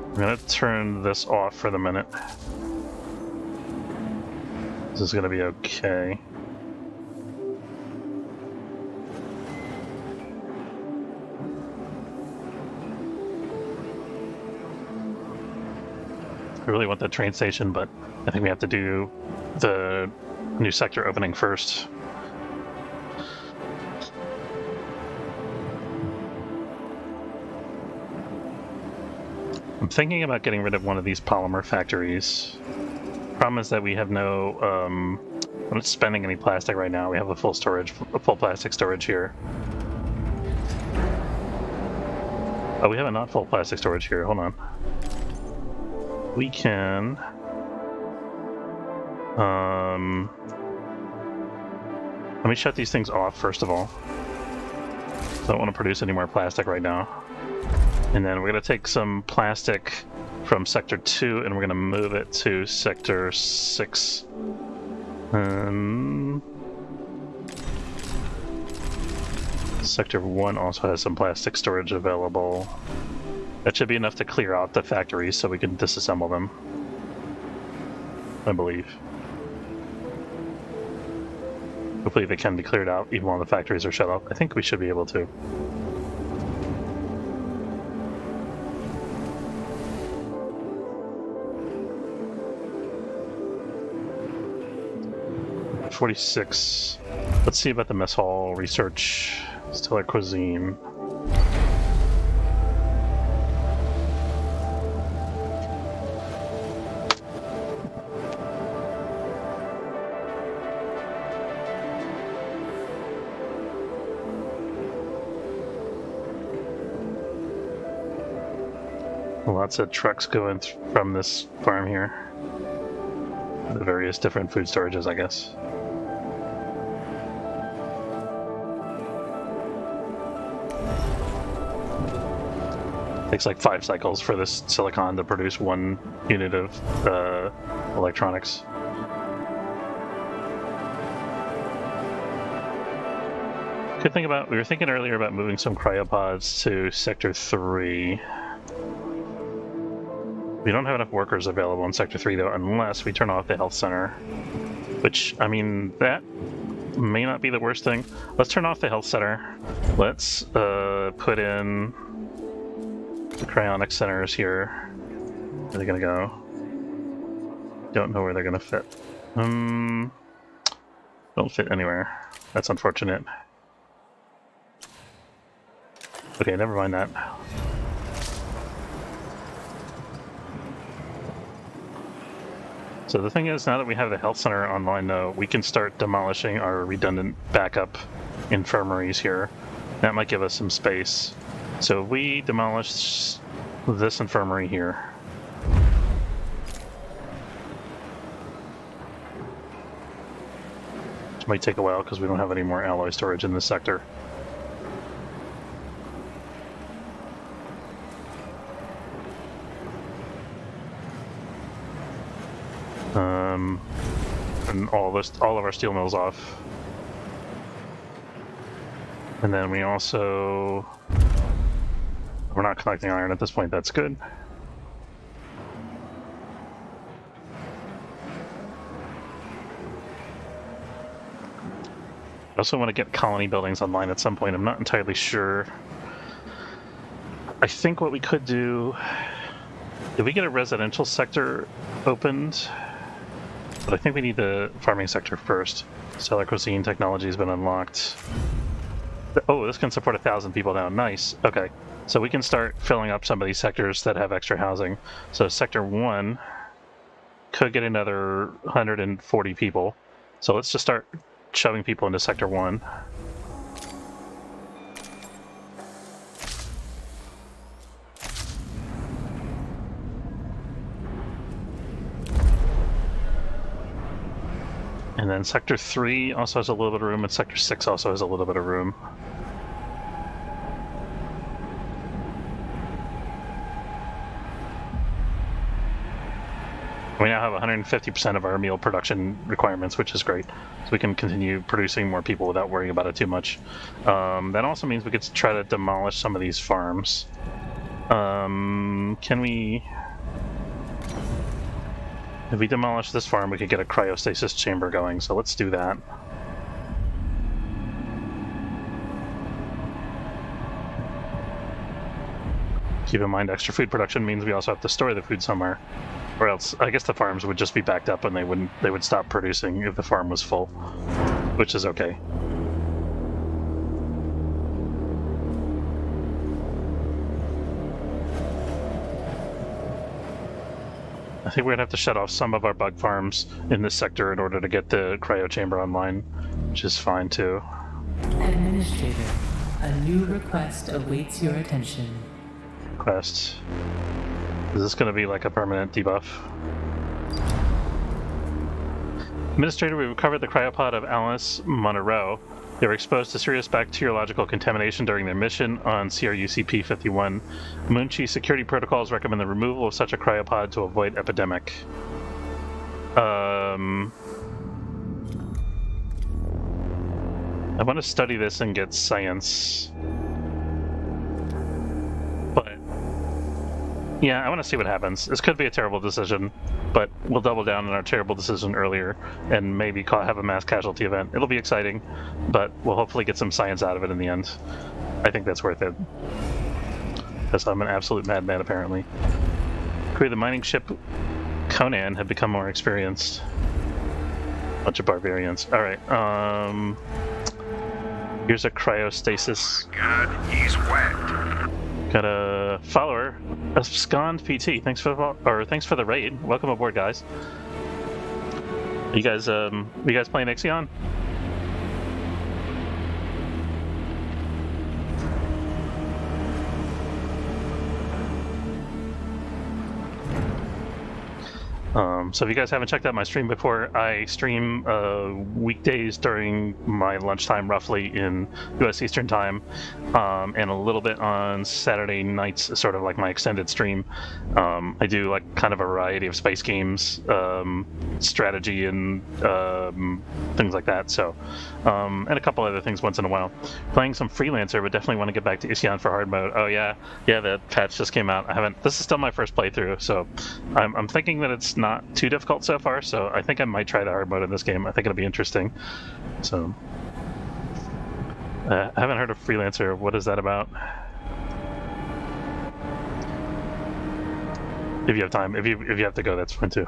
I'm going to turn this off for the minute. This is going to be okay. I really want that train station, but I think we have to do the new sector opening first. I'm thinking about getting rid of one of these polymer factories. Problem is that we have no, I'm not spending any plastic right now. We have a full plastic storage here. Oh, we have a not full plastic storage here. Hold on. We can let me shut these things off first of all. I don't want to produce any more plastic right now. And then we're going to take some plastic from Sector 2 and we're going to move it to Sector 6. Sector 1 also has some plastic storage available. That should be enough to clear out the factories so we can disassemble them, I believe. Hopefully they can be cleared out even while the factories are shut off. I think we should be able to. .46. Let's see about the mess hall research. Stellar cuisine. Lots of trucks going from this farm here. The various different food storages, I guess. Takes like 5 cycles for this silicon to produce 1 unit of electronics. Good thing about, we were thinking earlier about moving some cryopods to Sector 3. We don't have enough workers available in Sector 3 though, unless we turn off the health center. Which, I mean, that may not be the worst thing. Let's turn off the health center. Let's put in the cryonic centers here. Where are they gonna go? Don't know where they're gonna fit. Don't fit anywhere. That's unfortunate. Okay, never mind that. So the thing is, now that we have the health center online though, we can start demolishing our redundant backup infirmaries here. That might give us some space. So if we demolish this infirmary here, which might take a while because we don't have any more alloy storage in this sector. And all of our steel mills off. And then we also... We're not collecting iron at this point, that's good. I also want to get colony buildings online at some point. I'm not entirely sure. I think what we could do... Did we get a residential sector opened? But I think we need the farming sector first. Cellar cuisine technology has been unlocked. Oh, this can support 1,000 people now. Nice. Okay. So we can start filling up some of these sectors that have extra housing. So Sector 1 could get another 140 people. So let's just start shoving people into Sector 1. And then Sector 3 also has a little bit of room, and Sector 6 also has a little bit of room. We now have 150% of our meal production requirements, which is great. So we can continue producing more people without worrying about it too much. That also means we could try to demolish some of these farms. Can we... If we demolish this farm, we could get a cryostasis chamber going, so let's do that. Keep in mind, extra food production means we also have to store the food somewhere. Or else, I guess the farms would just be backed up and they would stop producing if the farm was full, which is okay. I think we're gonna have to shut off some of our bug farms in this sector in order to get the cryo chamber online, which is fine too. Administrator, a new request awaits your attention. Request. Is this going to be like a permanent debuff? Administrator, we recovered the cryopod of Alice Monroe. They were exposed to serious bacteriological contamination during their mission on CRUCP-51. Moonchi security protocols recommend the removal of such a cryopod to avoid epidemic. I want to study this and get science. But yeah, I want to see what happens. This could be a terrible decision, but we'll double down on our terrible decision earlier and maybe have a mass casualty event. It'll be exciting, but we'll hopefully get some science out of it in the end. I think that's worth it. Because I'm an absolute madman, apparently. Crew, the mining ship Conan had become more experienced. Bunch of barbarians. Alright, here's a cryostasis. God, he's wet. Got a follower, Abscond PT. Thanks for the raid. Welcome aboard, guys. You guys playing Ixion? So if you guys haven't checked out my stream before, I stream weekdays during my lunchtime, roughly in U.S. Eastern Time, and a little bit on Saturday nights, sort of like my extended stream. I do like kind of a variety of space games, strategy, and things like that. So, and a couple other things once in a while. Playing some Freelancer, but definitely want to get back to Ixion for hard mode. Oh yeah, that patch just came out. This is still my first playthrough, so I'm thinking that it's not too difficult so far, so I think I might try the hard mode in this game. I think it'll be interesting. So, I haven't heard of Freelancer. What is that about? If you have time. If you have to go, that's fine too.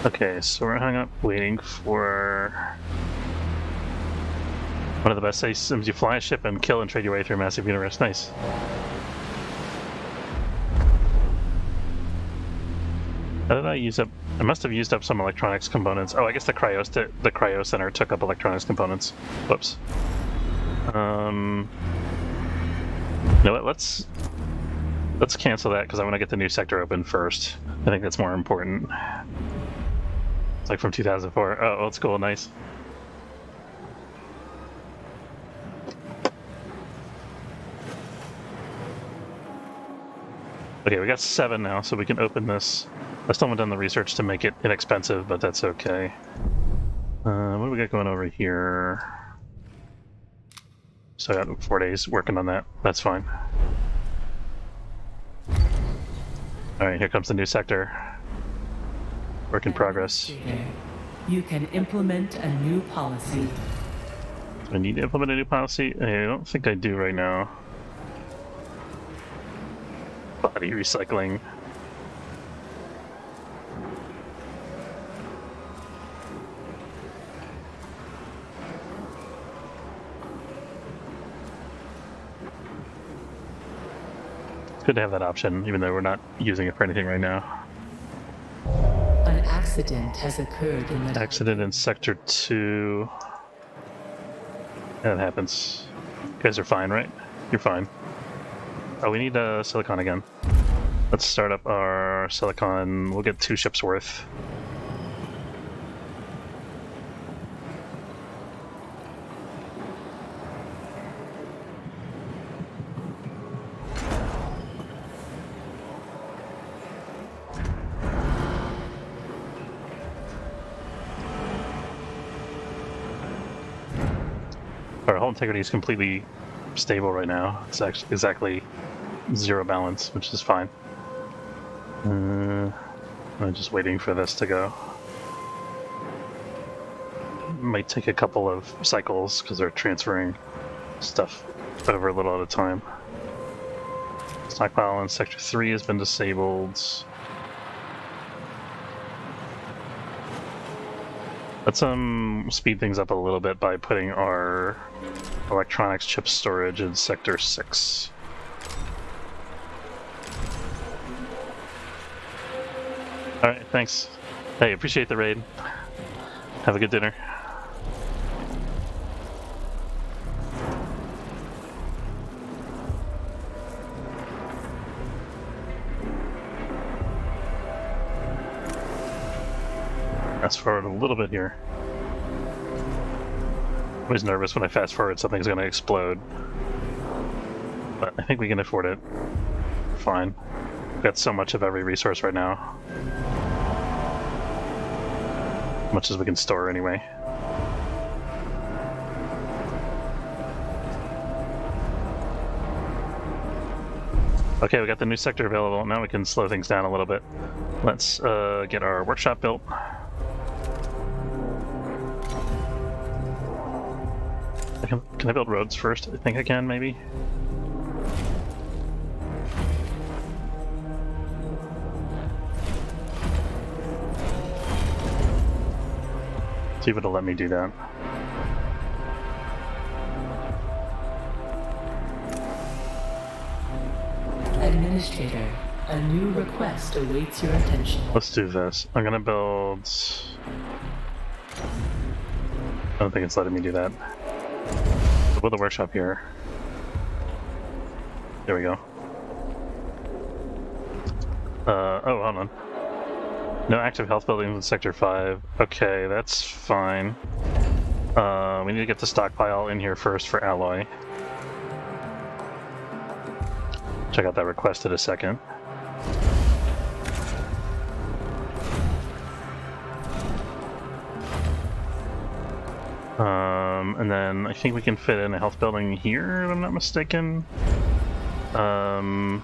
Okay, so we're hung up waiting for one of the best systems. You fly a ship and kill and trade your way through a massive universe. Nice. How did I use up? I must have used up some electronics components. Oh, I guess the cryo center took up electronics components. Whoops. You know what? Let's cancel that because I want to get the new sector open first. I think that's more important. It's like from 2004. Oh, old school, nice. Okay, we got 7 now, so we can open this. I still haven't done the research to make it inexpensive, but that's okay. What do we got going over here? So I got 4 days working on that. That's fine. Alright, here comes the new sector. Work in progress. You can implement a new policy. Do I need to implement a new policy? I don't think I do right now. Body recycling. It's good to have that option, even though we're not using it for anything right now. An accident has occurred in the... Accident in Sector 2. That happens. You guys are fine, right? You're fine. Oh, we need silicon again. Let's start up our silicon. We'll get 2 ships worth. Our hull integrity is completely stable right now. It's actually exactly 0 balance, which is fine. I'm just waiting for this to go. Might take a couple of cycles because they're transferring stuff over a little at a time. Stockpile in Sector 3 has been disabled. Let's speed things up a little bit by putting our electronics chip storage in Sector 6. Alright, thanks. Hey, appreciate the raid. Have a good dinner. Fast forward a little bit here. I'm always nervous when I fast forward something's going to explode. But I think we can afford it. Fine. We've got so much of every resource right now. Much as we can store anyway. Okay, we got the new sector available. Now we can slow things down a little bit. Let's get our workshop built. Can I build roads first? I think I can, maybe. See if it'll let me do that. Administrator, a new request awaits your attention. Let's do this. I'm gonna build... I don't think it's letting me do that. We'll build a workshop here. There we go. Oh, hold on. No active health buildings in Sector 5. Okay, that's fine. We need to get the stockpile in here first for alloy. Check out that request in a second. And then I think we can fit in a health building here, if I'm not mistaken. Oh,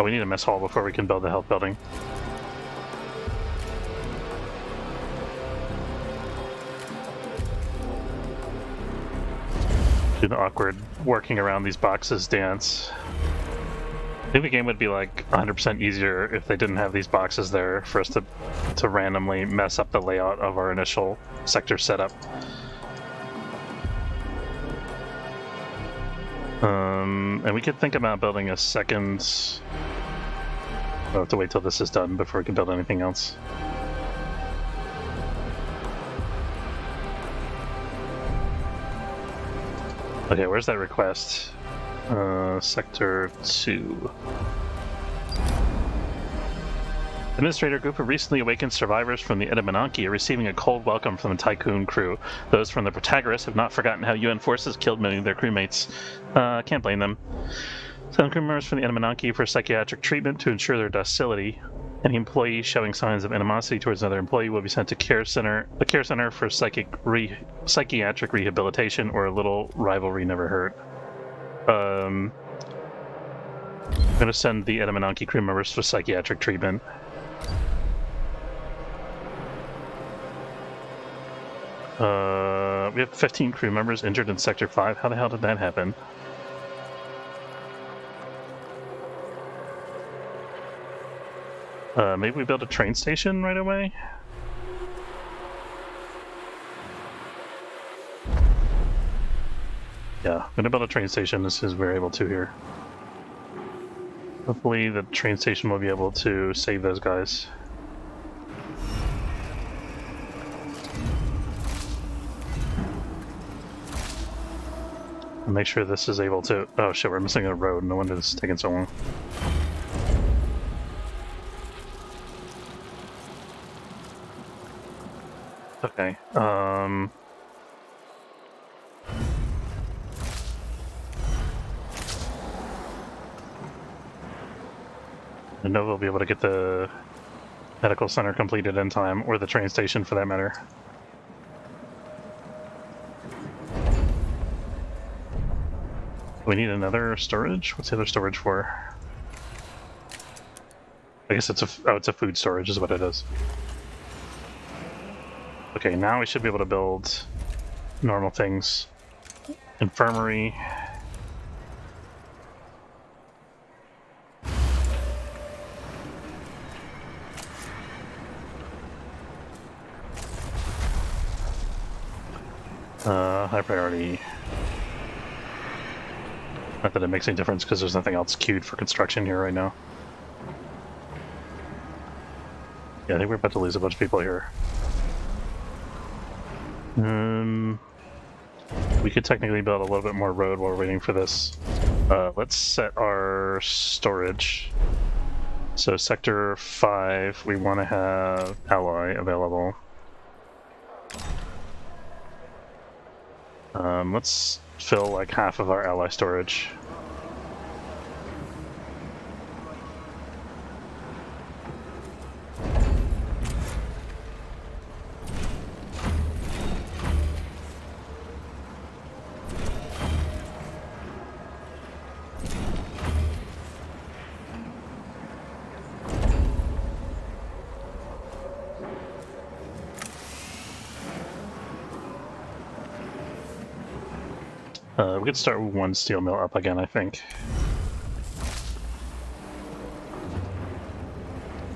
we need a mess hall before we can build the health building. Do the awkward working around these boxes dance. I think the game would be like 100% easier if they didn't have these boxes there for us to randomly mess up the layout of our initial sector setup. And we could think about building a second... We'll have to wait till this is done before we can build anything else. Okay, where's that request? Sector 2. Administrator, group of recently awakened survivors from the Edamananki are receiving a cold welcome from the Tycoon crew. Those from the Protagoras have not forgotten how UN forces killed many of their crewmates. Can't blame them. Some crew members from the Edamananki for psychiatric treatment to ensure their docility. Any employee showing signs of animosity towards another employee will be sent to a care center for psychiatric rehabilitation, or a little rivalry never hurt. I'm going to send the Edamananki crew members for psychiatric treatment. We have 15 crew members injured in Sector 5. How the hell did that happen? Maybe we build a train station right away? Yeah, I'm gonna build a train station as soon as we're able to here. Hopefully the train station will be able to save those guys. And make sure this is able to... Oh shit, we're missing a road. No wonder this is taking so long. Okay, I know we'll be able to get the medical center completed in time, or the train station for that matter. We need another storage? What's the other storage for? I guess it's a food storage is what it is. Okay, now we should be able to build normal things. Infirmary. High priority. Not that it makes any difference because there's nothing else queued for construction here right now. Yeah, I think we're about to lose a bunch of people here. We could technically build a little bit more road while we're waiting for this. Let's set our storage. So Sector 5, we want to have Ally available. Let's fill like half of our Ally storage. We could start with one steel mill up again, I think.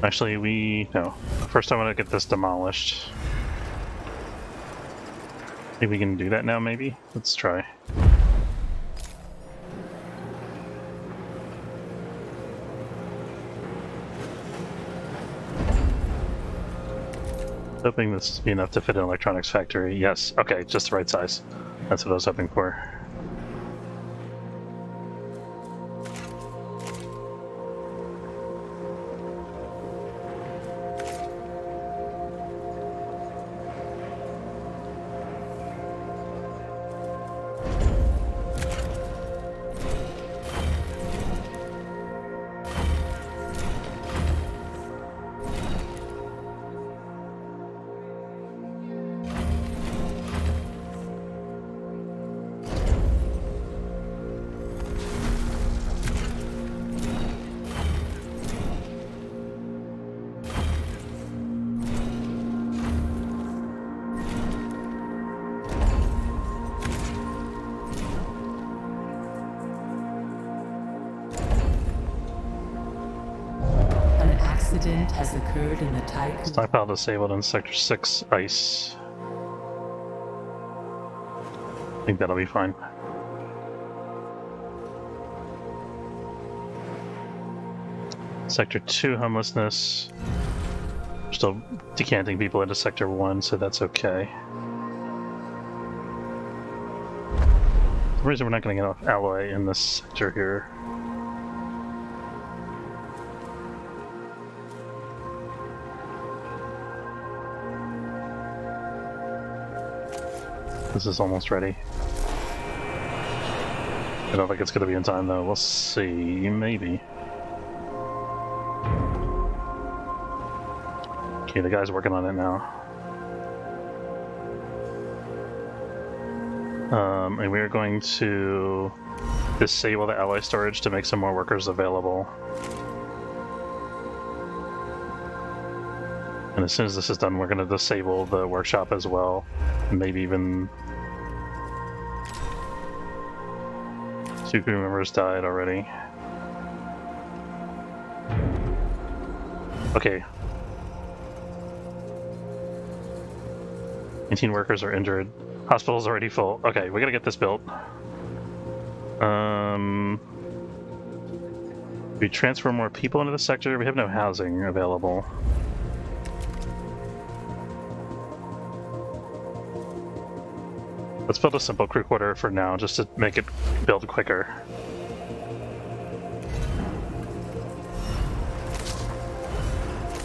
Actually, no. First I want to get this demolished. Maybe we can do that now, maybe? Let's try. Hoping this will be enough to fit an electronics factory. Yes, okay, just the right size. That's what I was hoping for. Accident has occurred in the Tycoon. Stockpile disabled in Sector 6 ice. I think that'll be fine. Sector 2 homelessness. We're still decanting people into Sector 1, so that's okay. some reason we're not getting enough alloy in this sector here. This is almost ready. I don't think it's going to be in time though. We'll see. Maybe. Okay, the guy's working on it now. And we are going to disable the alloy storage to make some more workers available. And as soon as this is done, we're going to disable the workshop as well. And maybe even... 2 crew members died already. Okay. 18 workers are injured. Hospital's already full. Okay, we gotta get this built. We transfer more people into the sector. We have no housing available. Let's build a simple crew quarter for now, just to make it build quicker.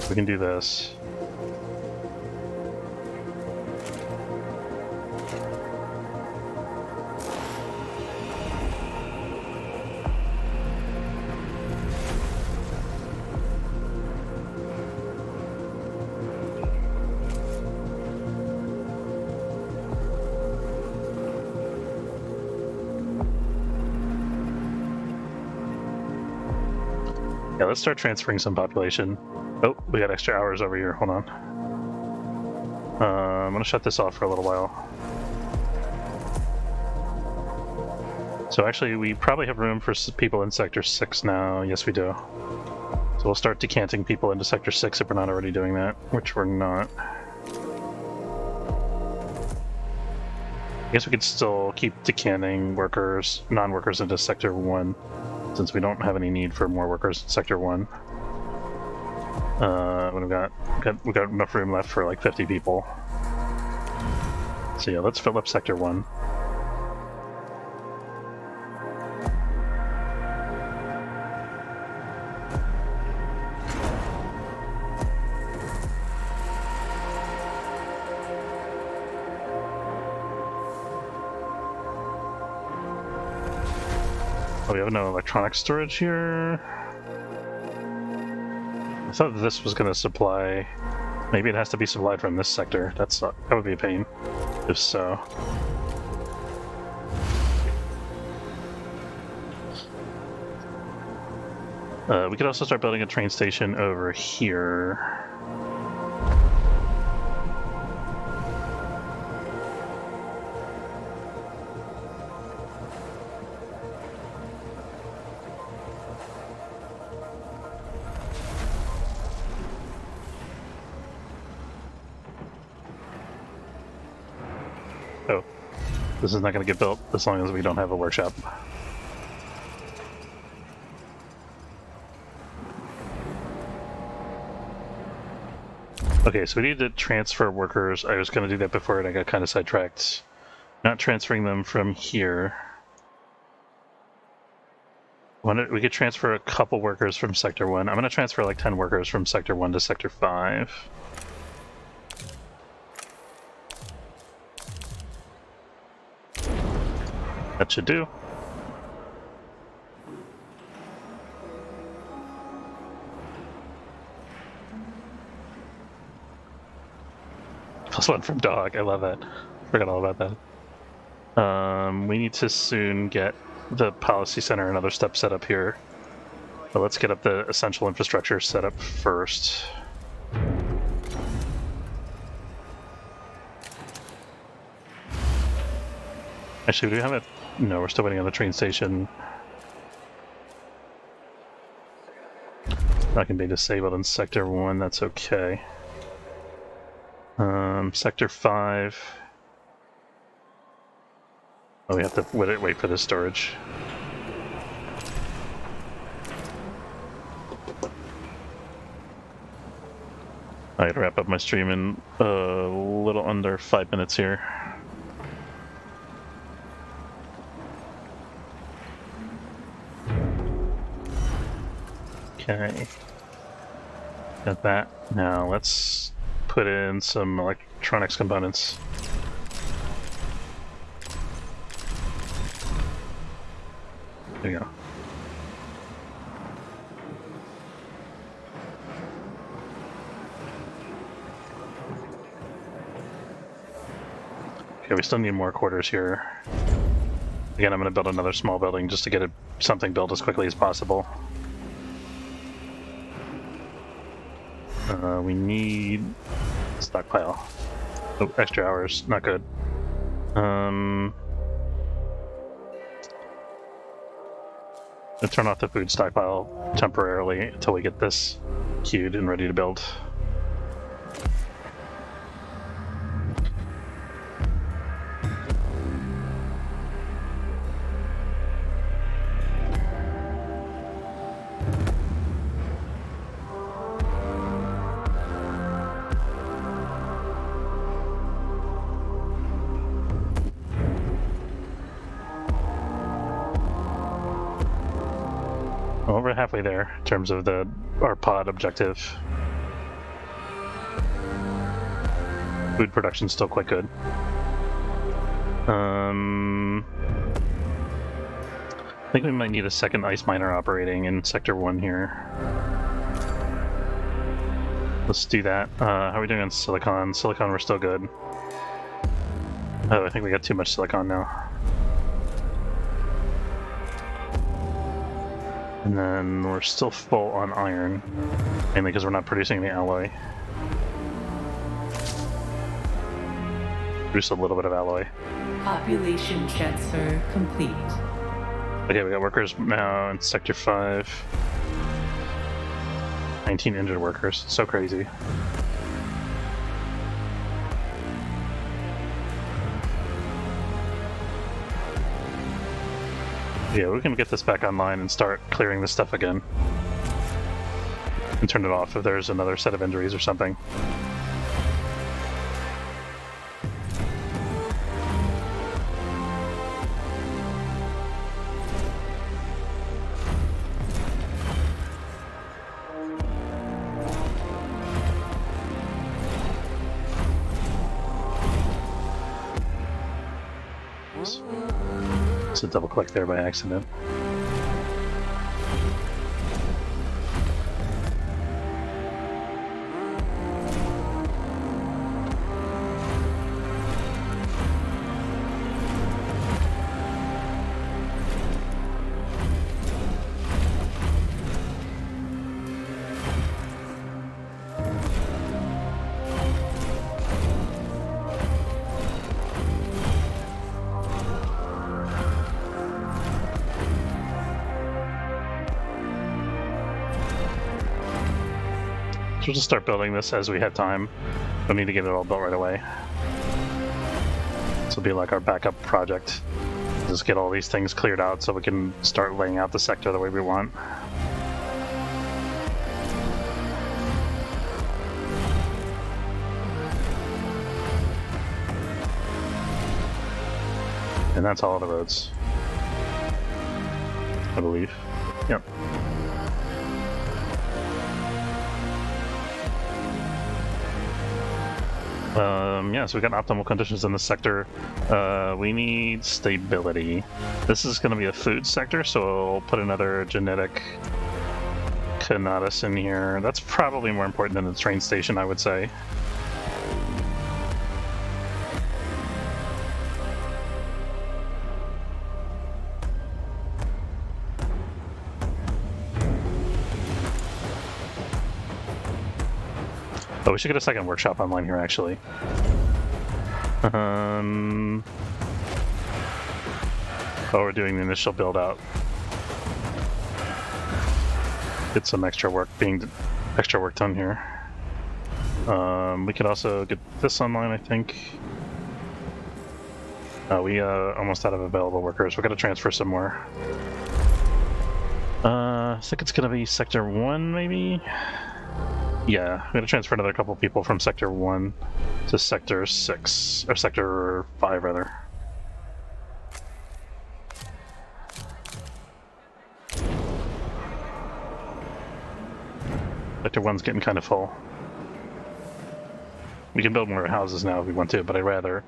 We can do this. Yeah, let's start transferring some population. Oh, we got extra hours over here. Hold on. I'm gonna shut this off for a little while. So actually, we probably have room for people in Sector 6 now. Yes, we do. So we'll start decanting people into Sector 6 if we're not already doing that, which we're not. I guess we could still keep decanting workers, non-workers into Sector 1. Since we don't have any need for more workers in Sector 1. We've got enough room left for like 50 people. So yeah, let's fill up Sector 1. Oh, we have no electronic storage here. I thought this was going to supply... Maybe it has to be supplied from this sector. That would be a pain, if so. We could also start building a train station over here. Oh, this is not going to get built as long as we don't have a workshop. Okay, so we need to transfer workers. I was going to do that before and I got kind of sidetracked. Not transferring them from here. We could transfer a couple workers from Sector 1. I'm going to transfer like 10 workers from Sector 1 to Sector 5. That should do. +1 from dog. I love that. Forgot all about that. We need to soon get the policy center and other stuff set up here. But let's get up the essential infrastructure set up first. Actually, do we have it? No, we're still waiting on the train station. That can be disabled in Sector 1, that's okay. Sector 5. Oh, we have to wait for the storage. I gotta wrap up my stream in a little under 5 minutes here. Okay. Got that. Now let's put in some electronics components. There you go. Okay, we still need more quarters here. Again, I'm going to build another small building just to get something built as quickly as possible. We need stockpile. Oh, extra hours, not good. I'll turn off the food stockpile temporarily until we get this queued and ready to build. Well, we're halfway there in terms of our pod objective. Food production's still quite good. I think we might need a second ice miner operating in Sector 1 here. Let's do that. How are we doing on silicon? Silicon, we're still good. Oh, I think we got too much silicon now. And then we're still full on iron, mainly because we're not producing the alloy. Produce a little bit of alloy. Population transfer complete. Okay, we got workers now in Sector 5. 19 injured workers. So crazy. Yeah, we can get this back online and start clearing this stuff again. And turn it off if there's another set of injuries or something. It's a double click there by accident. We'll just start building this as we have time. Don't need to get it all built right away. This will be like our backup project. Just get all these things cleared out so we can start laying out the sector the way we want. And that's all the roads, I believe. Yep. Yeah, so we got optimal conditions in the sector. We need stability. This is going to be a food sector, so I'll put another genetic Canatus in here. That's probably more important than the train station, I would say. Oh, we should get a second workshop online here, actually. Oh, we're doing the initial build out. Get some extra work done here. We could also get this online, I think. We almost out of available workers. We got to transfer some more. I think it's gonna be Sector 1, maybe. Yeah, I'm gonna transfer another couple people from Sector 1 to Sector 6, or Sector 5 rather. Sector 1's getting kind of full. We can build more houses now if we want to, but I'd rather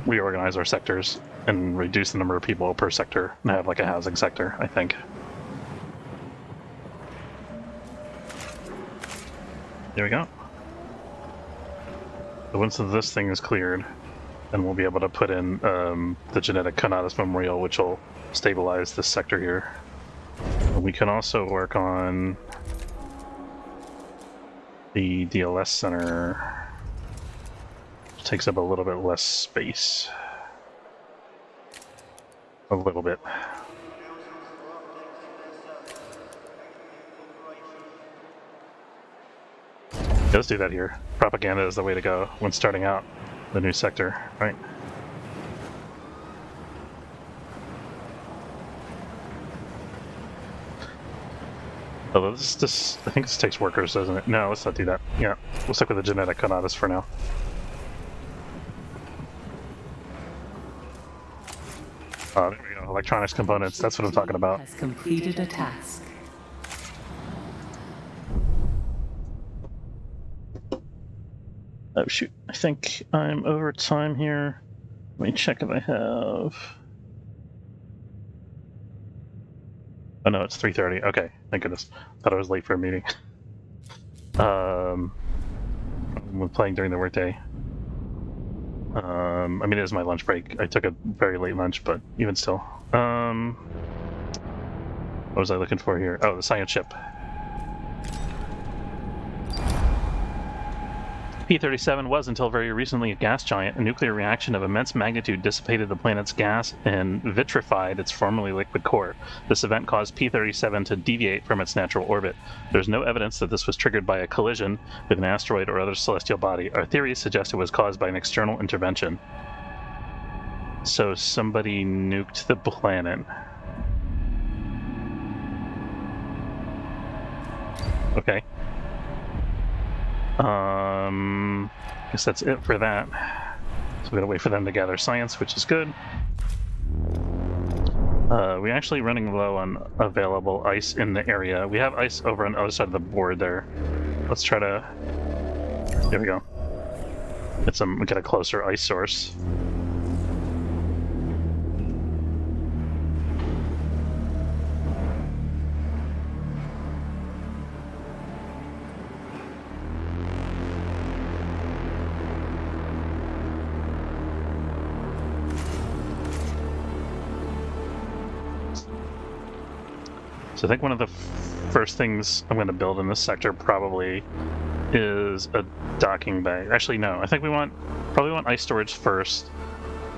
reorganize our sectors and reduce the number of people per sector and have like a housing sector, I think. There we go. So once this thing is cleared, then we'll be able to put in the genetic Conatus Memorial, which will stabilize this sector here. We can also work on the DLS Center, which takes up a little bit less space. A little bit. Let's do that here. Propaganda is the way to go when starting out the new sector, right? Although this I think this takes workers, doesn't it? No, let's not do that. Yeah, we'll stick with the genetic Conatus for now. There we go. Electronics components. That's what I'm talking about. Has completed a task. Oh shoot! I think I'm over time here. Let me check if I have. Oh no, it's 3:30. Okay, thank goodness. Thought I was late for a meeting. I'm playing during the workday. I mean, it is my lunch break. I took a very late lunch, but even still. What was I looking for here? Oh, the science ship. P-37 was, until very recently, a gas giant. A nuclear reaction of immense magnitude dissipated the planet's gas and vitrified its formerly liquid core. This event caused P-37 to deviate from its natural orbit. There's no evidence that this was triggered by a collision with an asteroid or other celestial body. Our theories suggest it was caused by an external intervention. So somebody nuked the planet. Okay. Guess that's it for that. So we gotta wait for them to gather science, which is good. We're actually running low on available ice in the area. We have ice over on the other side of the board there. Let's try to... There we go. Get a closer ice source. So I think one of the first things I'm going to build in this sector probably is a docking bay. Actually, no. I think we probably want ice storage first,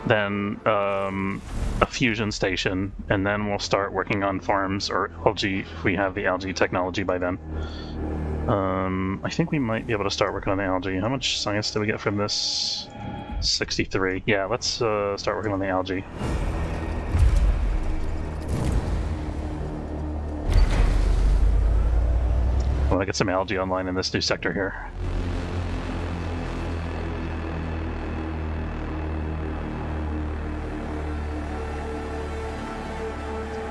then a fusion station, and then we'll start working on farms or algae if we have the algae technology by then. I think we might be able to start working on the algae. How much science did we get from this? 63. Yeah, let's start working on the algae. I want to get some algae online in this new sector here.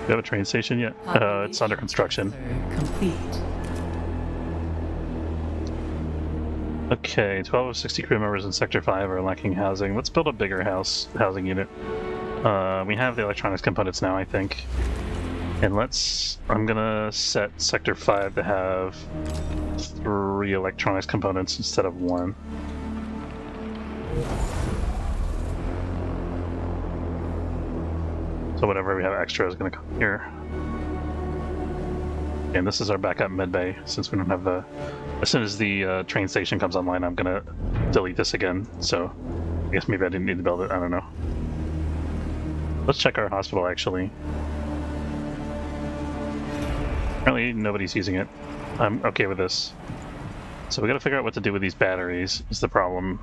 Do we have a train station yet? It's under construction. Complete. Okay, 12 of 60 crew members in Sector 5 are lacking housing. Let's build a bigger housing unit. We have the electronics components now, I think. And I'm gonna set Sector 5 to have 3 electronics components instead of 1. So whatever we have extra is gonna come here. And this is our backup med bay, since we don't have the... As soon as the train station comes online, I'm gonna delete this again, so I guess maybe I didn't need to build it, I don't know. Let's check our hospital, actually. Apparently nobody's using it. I'm okay with this. So we gotta figure out what to do with these batteries, is the problem.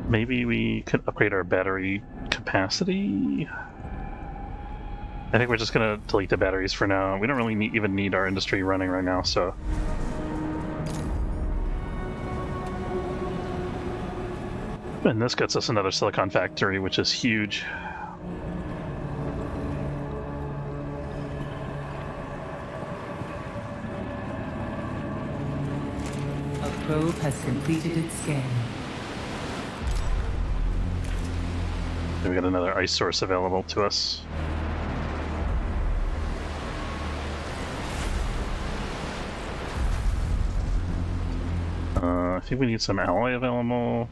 Maybe we could upgrade our battery capacity? I think we're just gonna delete the batteries for now. We don't really even need our industry running right now, so... And this gets us another silicon factory, which is huge. probe has completed its scan. We got another ice source available to us. I think we need some alloy available.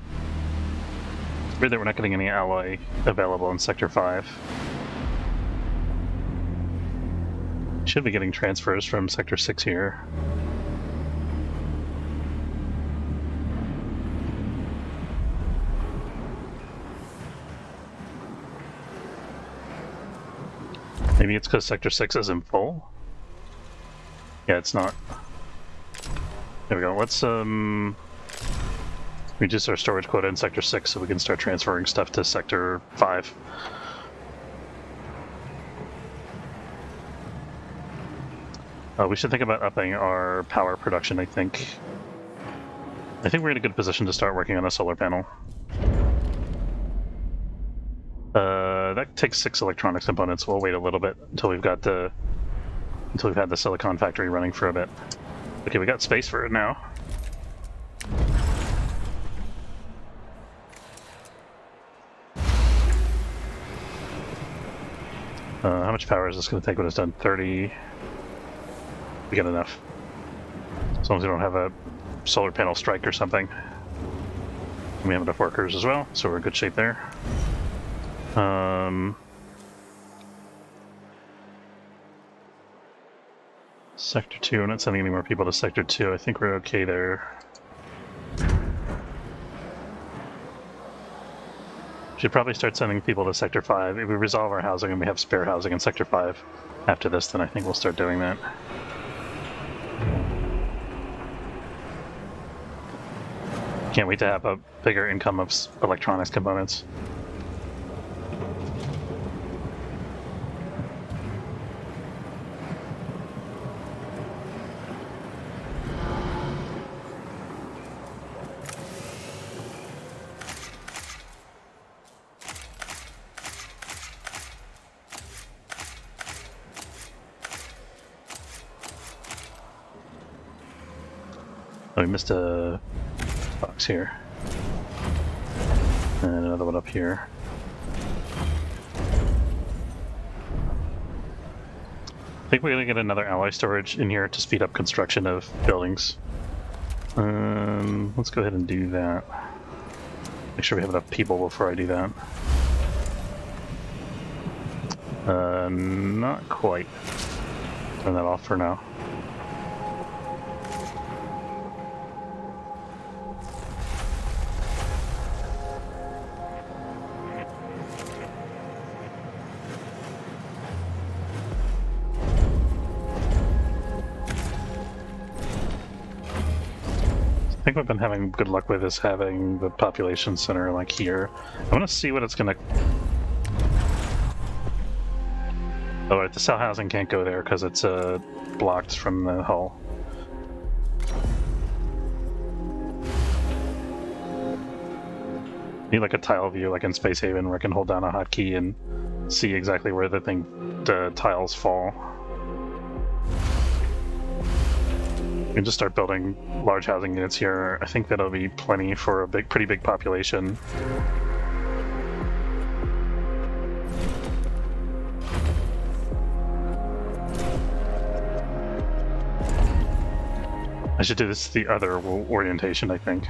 It's weird that we're not getting any alloy available in Sector 5. Should be getting transfers from Sector 6 here. Maybe it's because Sector 6 isn't full? Yeah, it's not. There we go. Let's reduce our storage quota in Sector 6 so we can start transferring stuff to Sector 5. We should think about upping our power production, I think. I think we're in a good position to start working on a solar panel. That takes 6 electronics components. We'll wait a little bit until we've had the silicon factory running for a bit. Okay, we got space for it now. How much power is this going to take when it's done? 30. We got enough. As long as we don't have a solar panel strike or something. We have enough workers as well, so we're in good shape there. Sector 2, we're not sending any more people to Sector 2. I think we're okay there. Should probably start sending people to Sector 5. If we resolve our housing and we have spare housing in Sector 5 after this, then I think we'll start doing that. Can't wait to have a bigger income of electronics components. Oh, we missed a box here. And another one up here. I think we're going to get another alloy storage in here to speed up construction of buildings. Let's go ahead and do that. Make sure we have enough people before I do that. Not quite. Turn that off for now. I think we've been having good luck with is having the population center like here. I want to see what it's gonna... Oh, right, the cell housing can't go there because it's blocked from the hull. Need like a tile view like in Space Haven where I can hold down a hotkey and see exactly where the tiles fall. We can just start building large housing units here. I think that'll be plenty for a pretty big population. I should do this the other orientation, I think.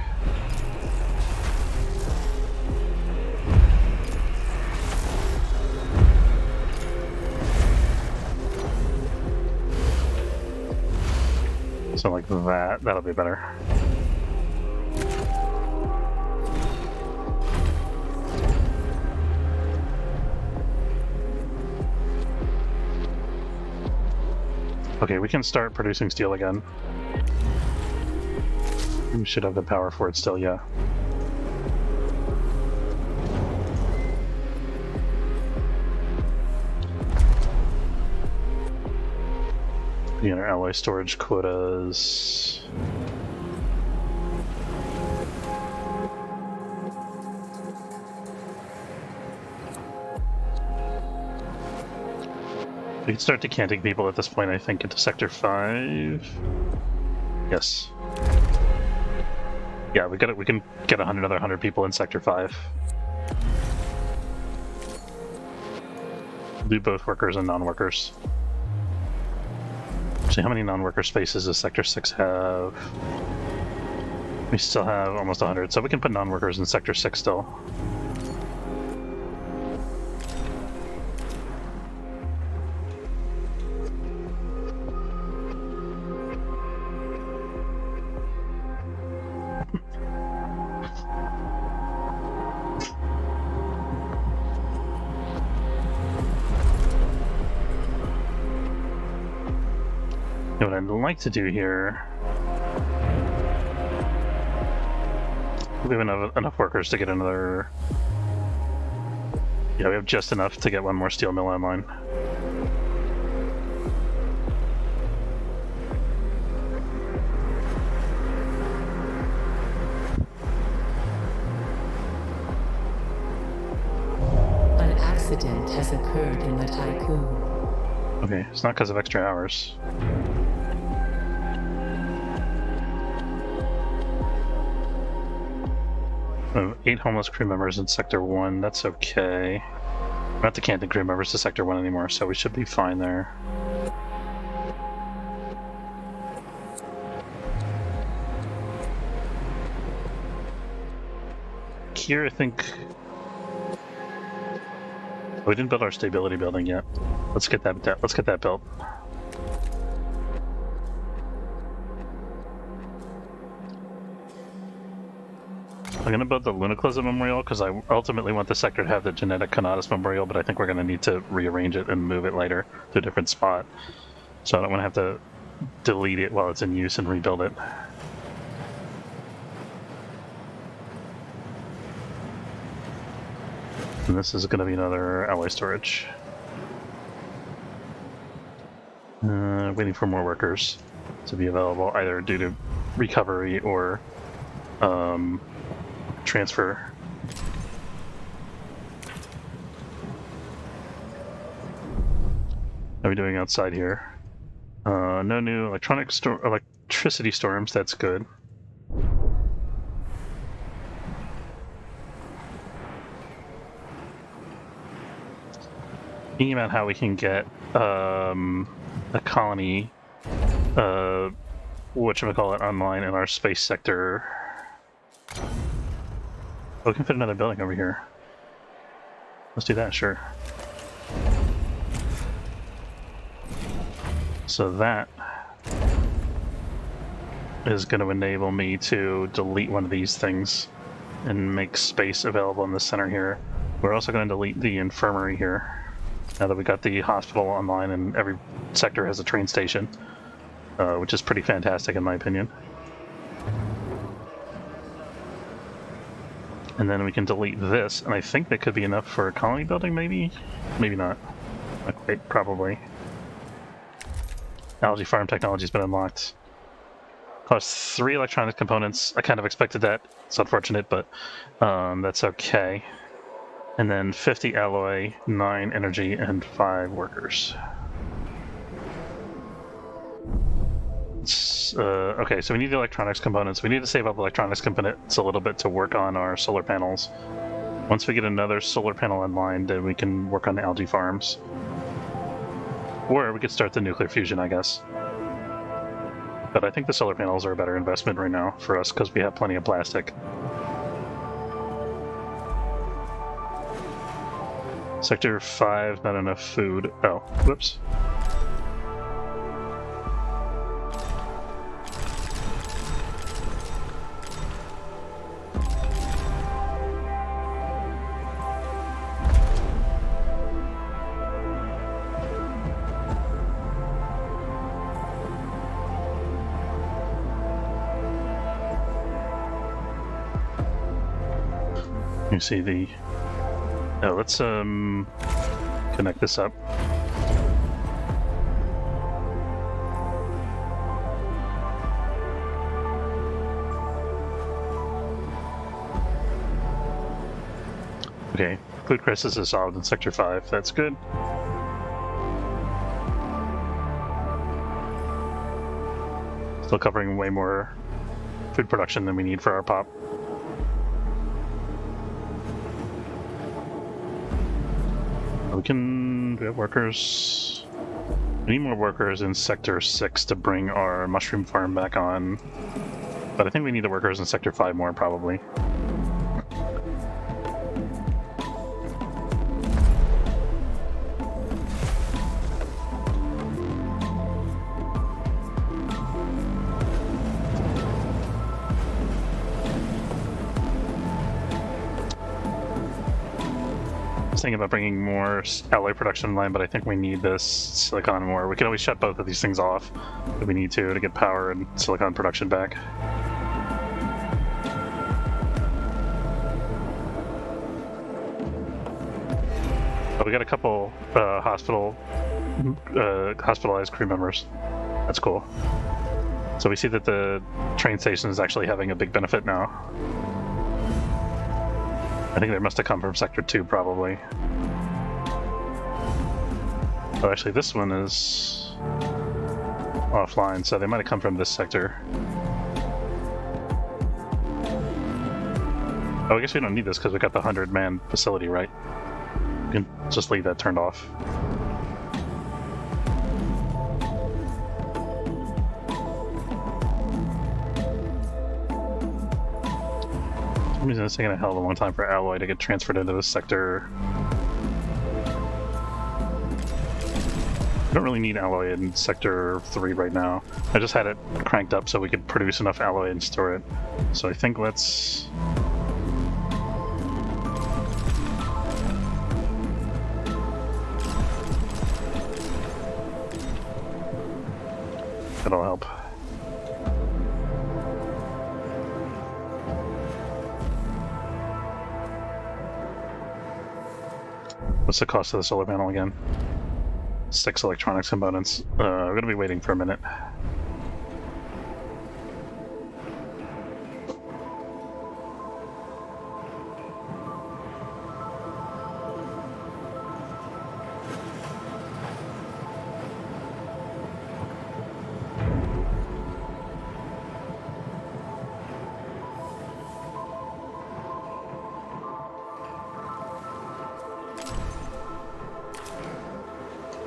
So like that, that'll be better. Okay, we can start producing steel again. We should have the power for it still, yeah. The inner alloy storage quotas. We can start decanting people at this point, I think, into Sector 5. Yes. Yeah, we can get another 100 people in Sector 5. Do both workers and non-workers. Actually, how many non-worker spaces does Sector 6 have? We still have almost 100, so we can put non-workers in Sector 6 still. What I'd like to do here... We have enough workers to get another... Yeah, we have just enough to get one more steel mill online. An accident has occurred in the Tycoon. Okay, it's not because of extra hours. We have 8 homeless crew members in Sector 1, that's okay. We're not the Canton crew members to Sector 1 anymore, so we should be fine there. Here, I think... We didn't build our stability building yet. Let's get that built. I'm gonna build the Lunaclism Memorial because I ultimately want the sector to have the Genetic Conatus Memorial, but I think we're gonna need to rearrange it and move it later to a different spot. So I don't want to have to delete it while it's in use and rebuild it. And this is gonna be another alloy storage. Waiting for more workers to be available, either due to recovery or transfer. How are we doing outside here? No new electricity storms, that's good. Thinking about how we can get a colony, whatchamacallit, online in our space sector. Oh, we can fit another building over here. Let's do that, sure. So that is going to enable me to delete one of these things and make space available in the center here. We're also going to delete the infirmary here, now that we got the hospital online and every sector has a train station, which is pretty fantastic in my opinion. And then we can delete this, and I think that could be enough for a colony building, maybe? Maybe not. Not quite, probably. Algae farm technology has been unlocked. Costs 3 electronic components. I kind of expected that. It's unfortunate, but that's okay. And then 50 alloy, 9 energy, and 5 workers. Okay, so we need the electronics components. We need to save up electronics components a little bit to work on our solar panels. Once we get another solar panel online, then we can work on the algae farms. Or we could start the nuclear fusion, I guess. But I think the solar panels are a better investment right now for us because we have plenty of plastic. Sector 5, not enough food. Oh, whoops. You see the... Oh, let's connect this up. Okay, food crisis is solved in Sector 5. That's good. Still covering way more food production than we need for our pop. Do we have workers? We need more workers in Sector 6 to bring our mushroom farm back on. But I think we need the workers in Sector 5 more, probably. Thinking about bringing more alloy production in line, but I think we need this silicon more. We can always shut both of these things off if we need to get power and silicon production back. But we got a couple hospitalized crew members. That's cool. So we see that the train station is actually having a big benefit now. I think they must have come from Sector 2, probably. Oh, actually, this one is offline, so they might have come from this sector. Oh, I guess we don't need this because we got the 100-man facility, right? We can just leave that turned off. For some reason, it's taking a hell of a long time for alloy to get transferred into this sector. I don't really need alloy in Sector 3 right now. I just had it cranked up so we could produce enough alloy and store it. So I think let's... That'll help. What's the cost of the solar panel again? 6 electronics components. We're going to be waiting for a minute.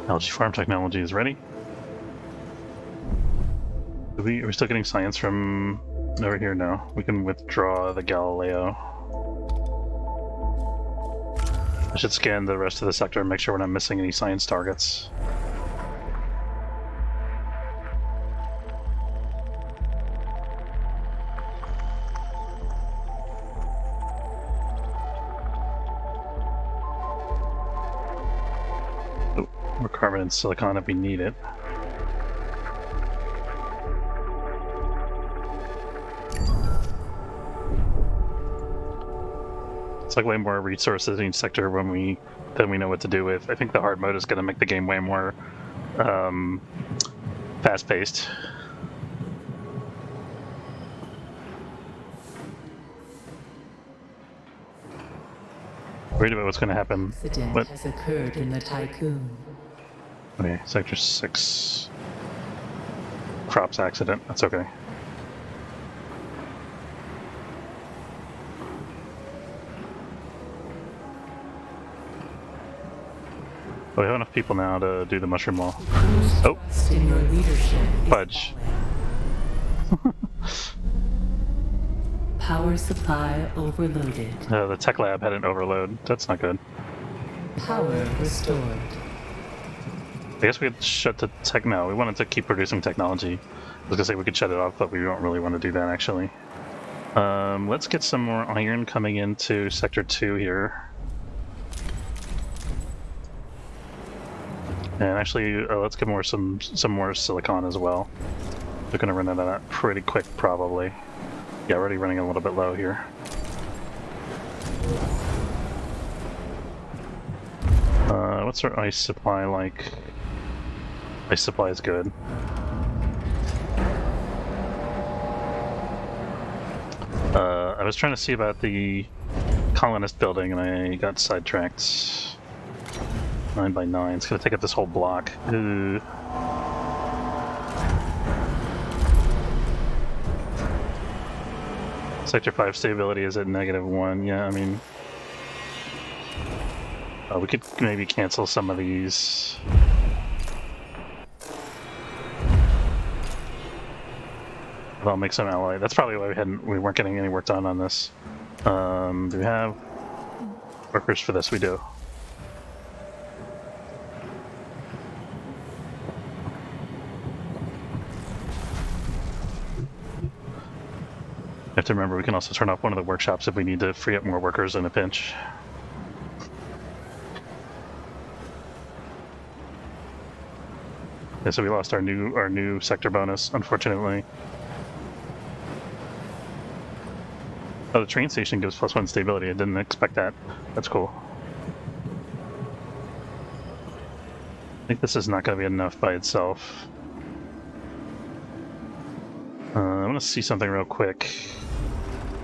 Algae farm technology is ready. Are we still getting science from over here? No. We can withdraw the Galileo. I should scan the rest of the sector and make sure we're not missing any science targets. Carbon and silicon if we need it. It's like way more resources in each sector than we know what to do with. I think the hard mode is going to make the game way more fast-paced. Worried about what's going to happen. Accident has occurred in the Tycoon. Okay, Sector 6. Crops accident, that's okay. We have enough people now to do the mushroom wall. Oh! In your leadership Fudge. Power supply overloaded. The tech lab had an overload. That's not good. Power restored. I guess we could shut the tech. No, we wanted to keep producing technology. I was gonna say we could shut it off, but we don't really want to do that actually. Let's get some more iron coming into Sector 2 here. And actually, let's get some more silicon as well. We're gonna run out of that pretty quick, probably. Yeah, already running a little bit low here. What's our ice supply like? Ice supply is good. I was trying to see about the colonist building and I got sidetracked. 9 by 9. It's gonna take up this whole block. Sector 5 stability is at -1. Yeah, I mean... we could maybe cancel some of these. I'll make some ally. That's probably why we weren't getting any work done on this. Do we have workers for this? We do. You have to remember we can also turn off one of the workshops if we need to free up more workers in a pinch. Yeah, so we lost our new sector bonus, unfortunately. Oh, the train station gives +1 stability. I didn't expect that. That's cool. I think this is not going to be enough by itself. I want to see something real quick.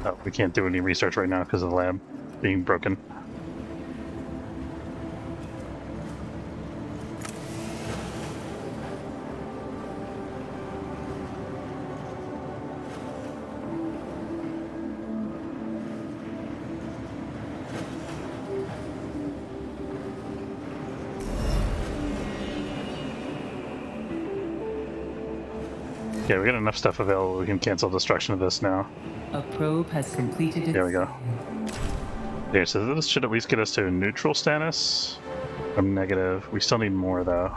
Oh, we can't do any research right now because of the lab being broken. Yeah, we got enough stuff available. We can cancel destruction of this now. A probe has completed its There we go. Okay, so this should at least get us to neutral status from negative. We still need more though.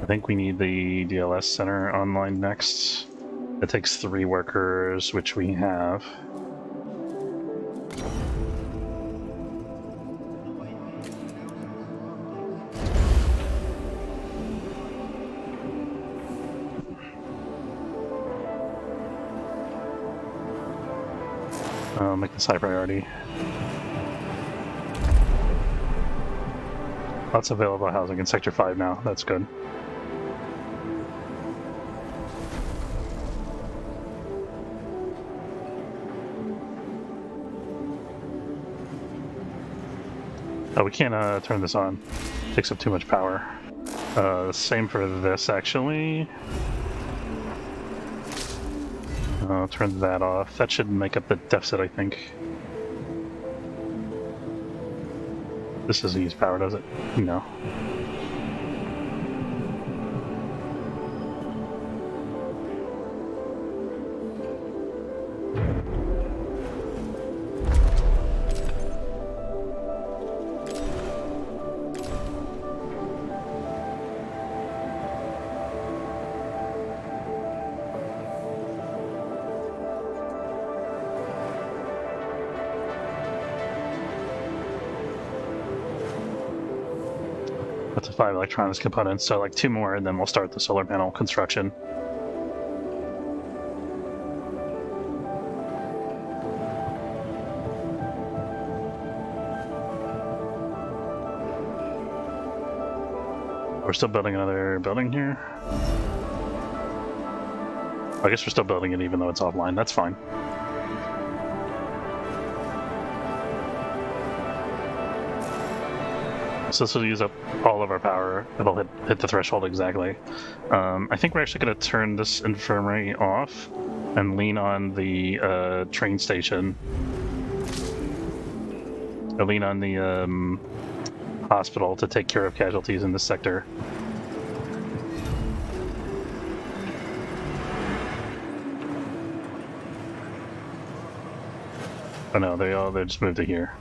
I think we need the DLS center online next. It takes 3 workers, which we have. I'll make this high priority. Lots of available housing in Sector 5 now. That's good. Oh, we can't turn this on. It takes up too much power. Same for this, actually. I'll turn that off. That should make up the deficit, I think. This doesn't use power, does it? No. That's a 5 electronics components, so like 2 more, and then we'll start the solar panel construction. We're still building another building here. I guess we're still building it even though it's offline. That's fine. So this will use up all of our power. It'll hit the threshold exactly. I think we're actually going to turn this infirmary off and lean on the train station. Or lean on the hospital to take care of casualties in this sector. Oh no, they just moved to here.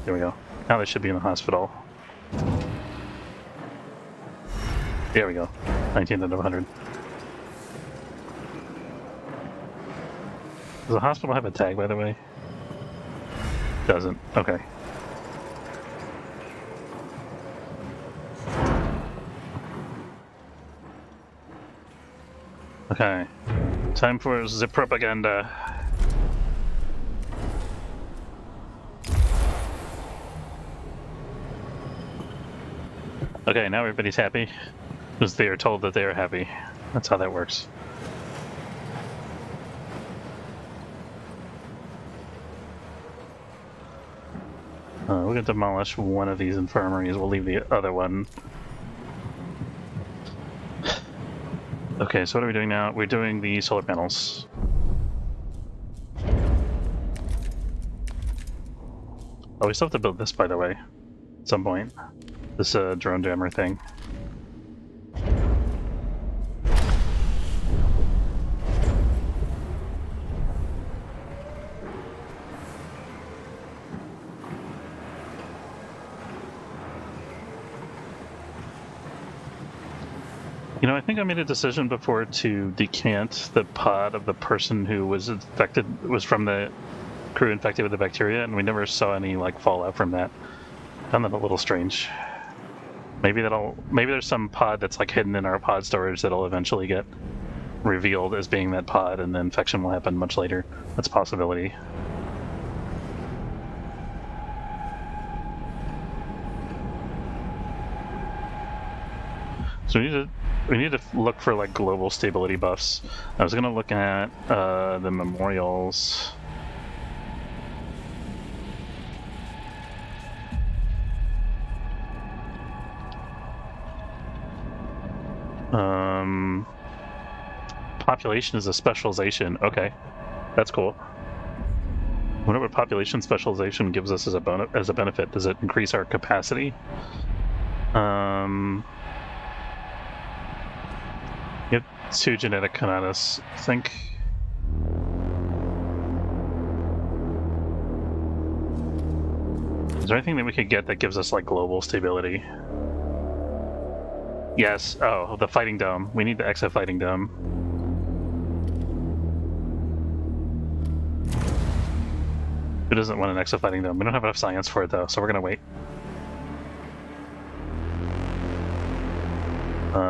There we go. Now they should be in the hospital. There we go. 19 out of 100. Does the hospital have a tag, by the way? Doesn't. Okay. Okay. Time for zip propaganda. Okay, now everybody's happy because they are told that they are happy. That's how that works. We're going to demolish one of these infirmaries. We'll leave the other one. Okay, so what are we doing now? We're doing the solar panels. Oh, we still have to build this, by the way, at some point. This drone jammer thing. You know, I think I made a decision before to decant the pod of the person who was from the crew infected with the bacteria, and we never saw any like fallout from that. Found that a little strange. Maybe there's some pod that's like hidden in our pod storage that'll eventually get revealed as being that pod, and the infection will happen much later. That's a possibility. So we need to look for like global stability buffs. I was gonna look at the memorials. Population is a specialization. Okay, that's cool. I wonder what population specialization gives us as a benefit. Does it increase our capacity? You have 2 genetic canadas, I think. Is there anything that we could get that gives us like global stability? Yes. Oh, the fighting dome. We need the exo fighting dome. Who doesn't want an exo fighting dome? We don't have enough science for it though, so we're gonna wait.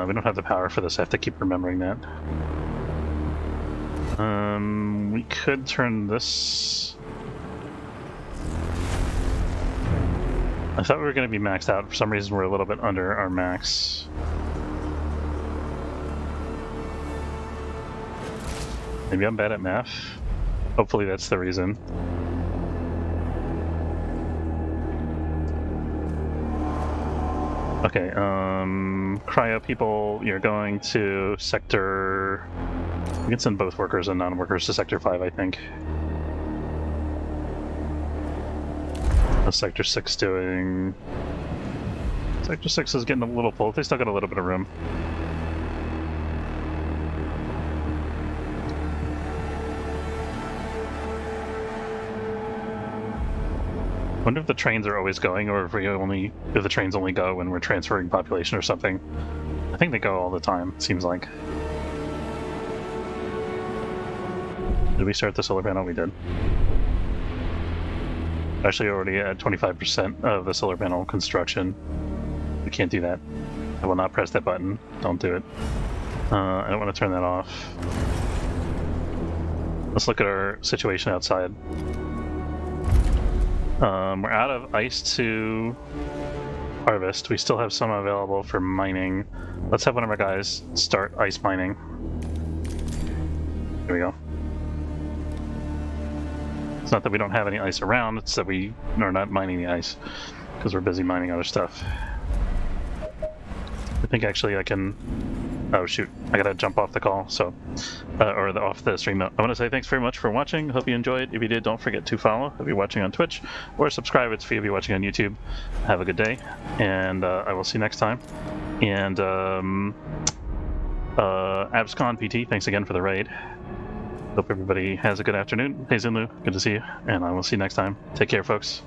We don't have the power for this. I have to keep remembering that. We could turn this. I thought we were going to be maxed out. For some reason, we're a little bit under our max. Maybe I'm bad at math. Hopefully that's the reason. Okay, cryo people, you're going to sector... We can send both workers and non-workers to sector 5, I think. What's sector 6 doing? Sector 6 is getting a little full. They still got a little bit of room. I wonder if the trains are always going, or if the trains only go when we're transferring population or something. I think they go all the time, it seems like. Did we start the solar panel? We did. Actually, already at 25% of the solar panel construction. We can't do that. I will not press that button. Don't do it. I don't want to turn that off. Let's look at our situation outside. We're out of ice to harvest. We still have some available for mining. Let's have one of our guys start ice mining. There we go. It's not that we don't have any ice around, it's that we are not mining the ice because we're busy mining other stuff. I think actually I can... Oh shoot, I gotta jump off the call, so... off the stream. I want to say thanks very much for watching. Hope you enjoyed. If you did, don't forget to follow if you're watching on Twitch, or subscribe if you're watching on YouTube. Have a good day, and I will see you next time. And Abscon PT, thanks again for the raid. Hope everybody has a good afternoon. Hey Zinlu, good to see you, and I will see you next time. Take care, folks.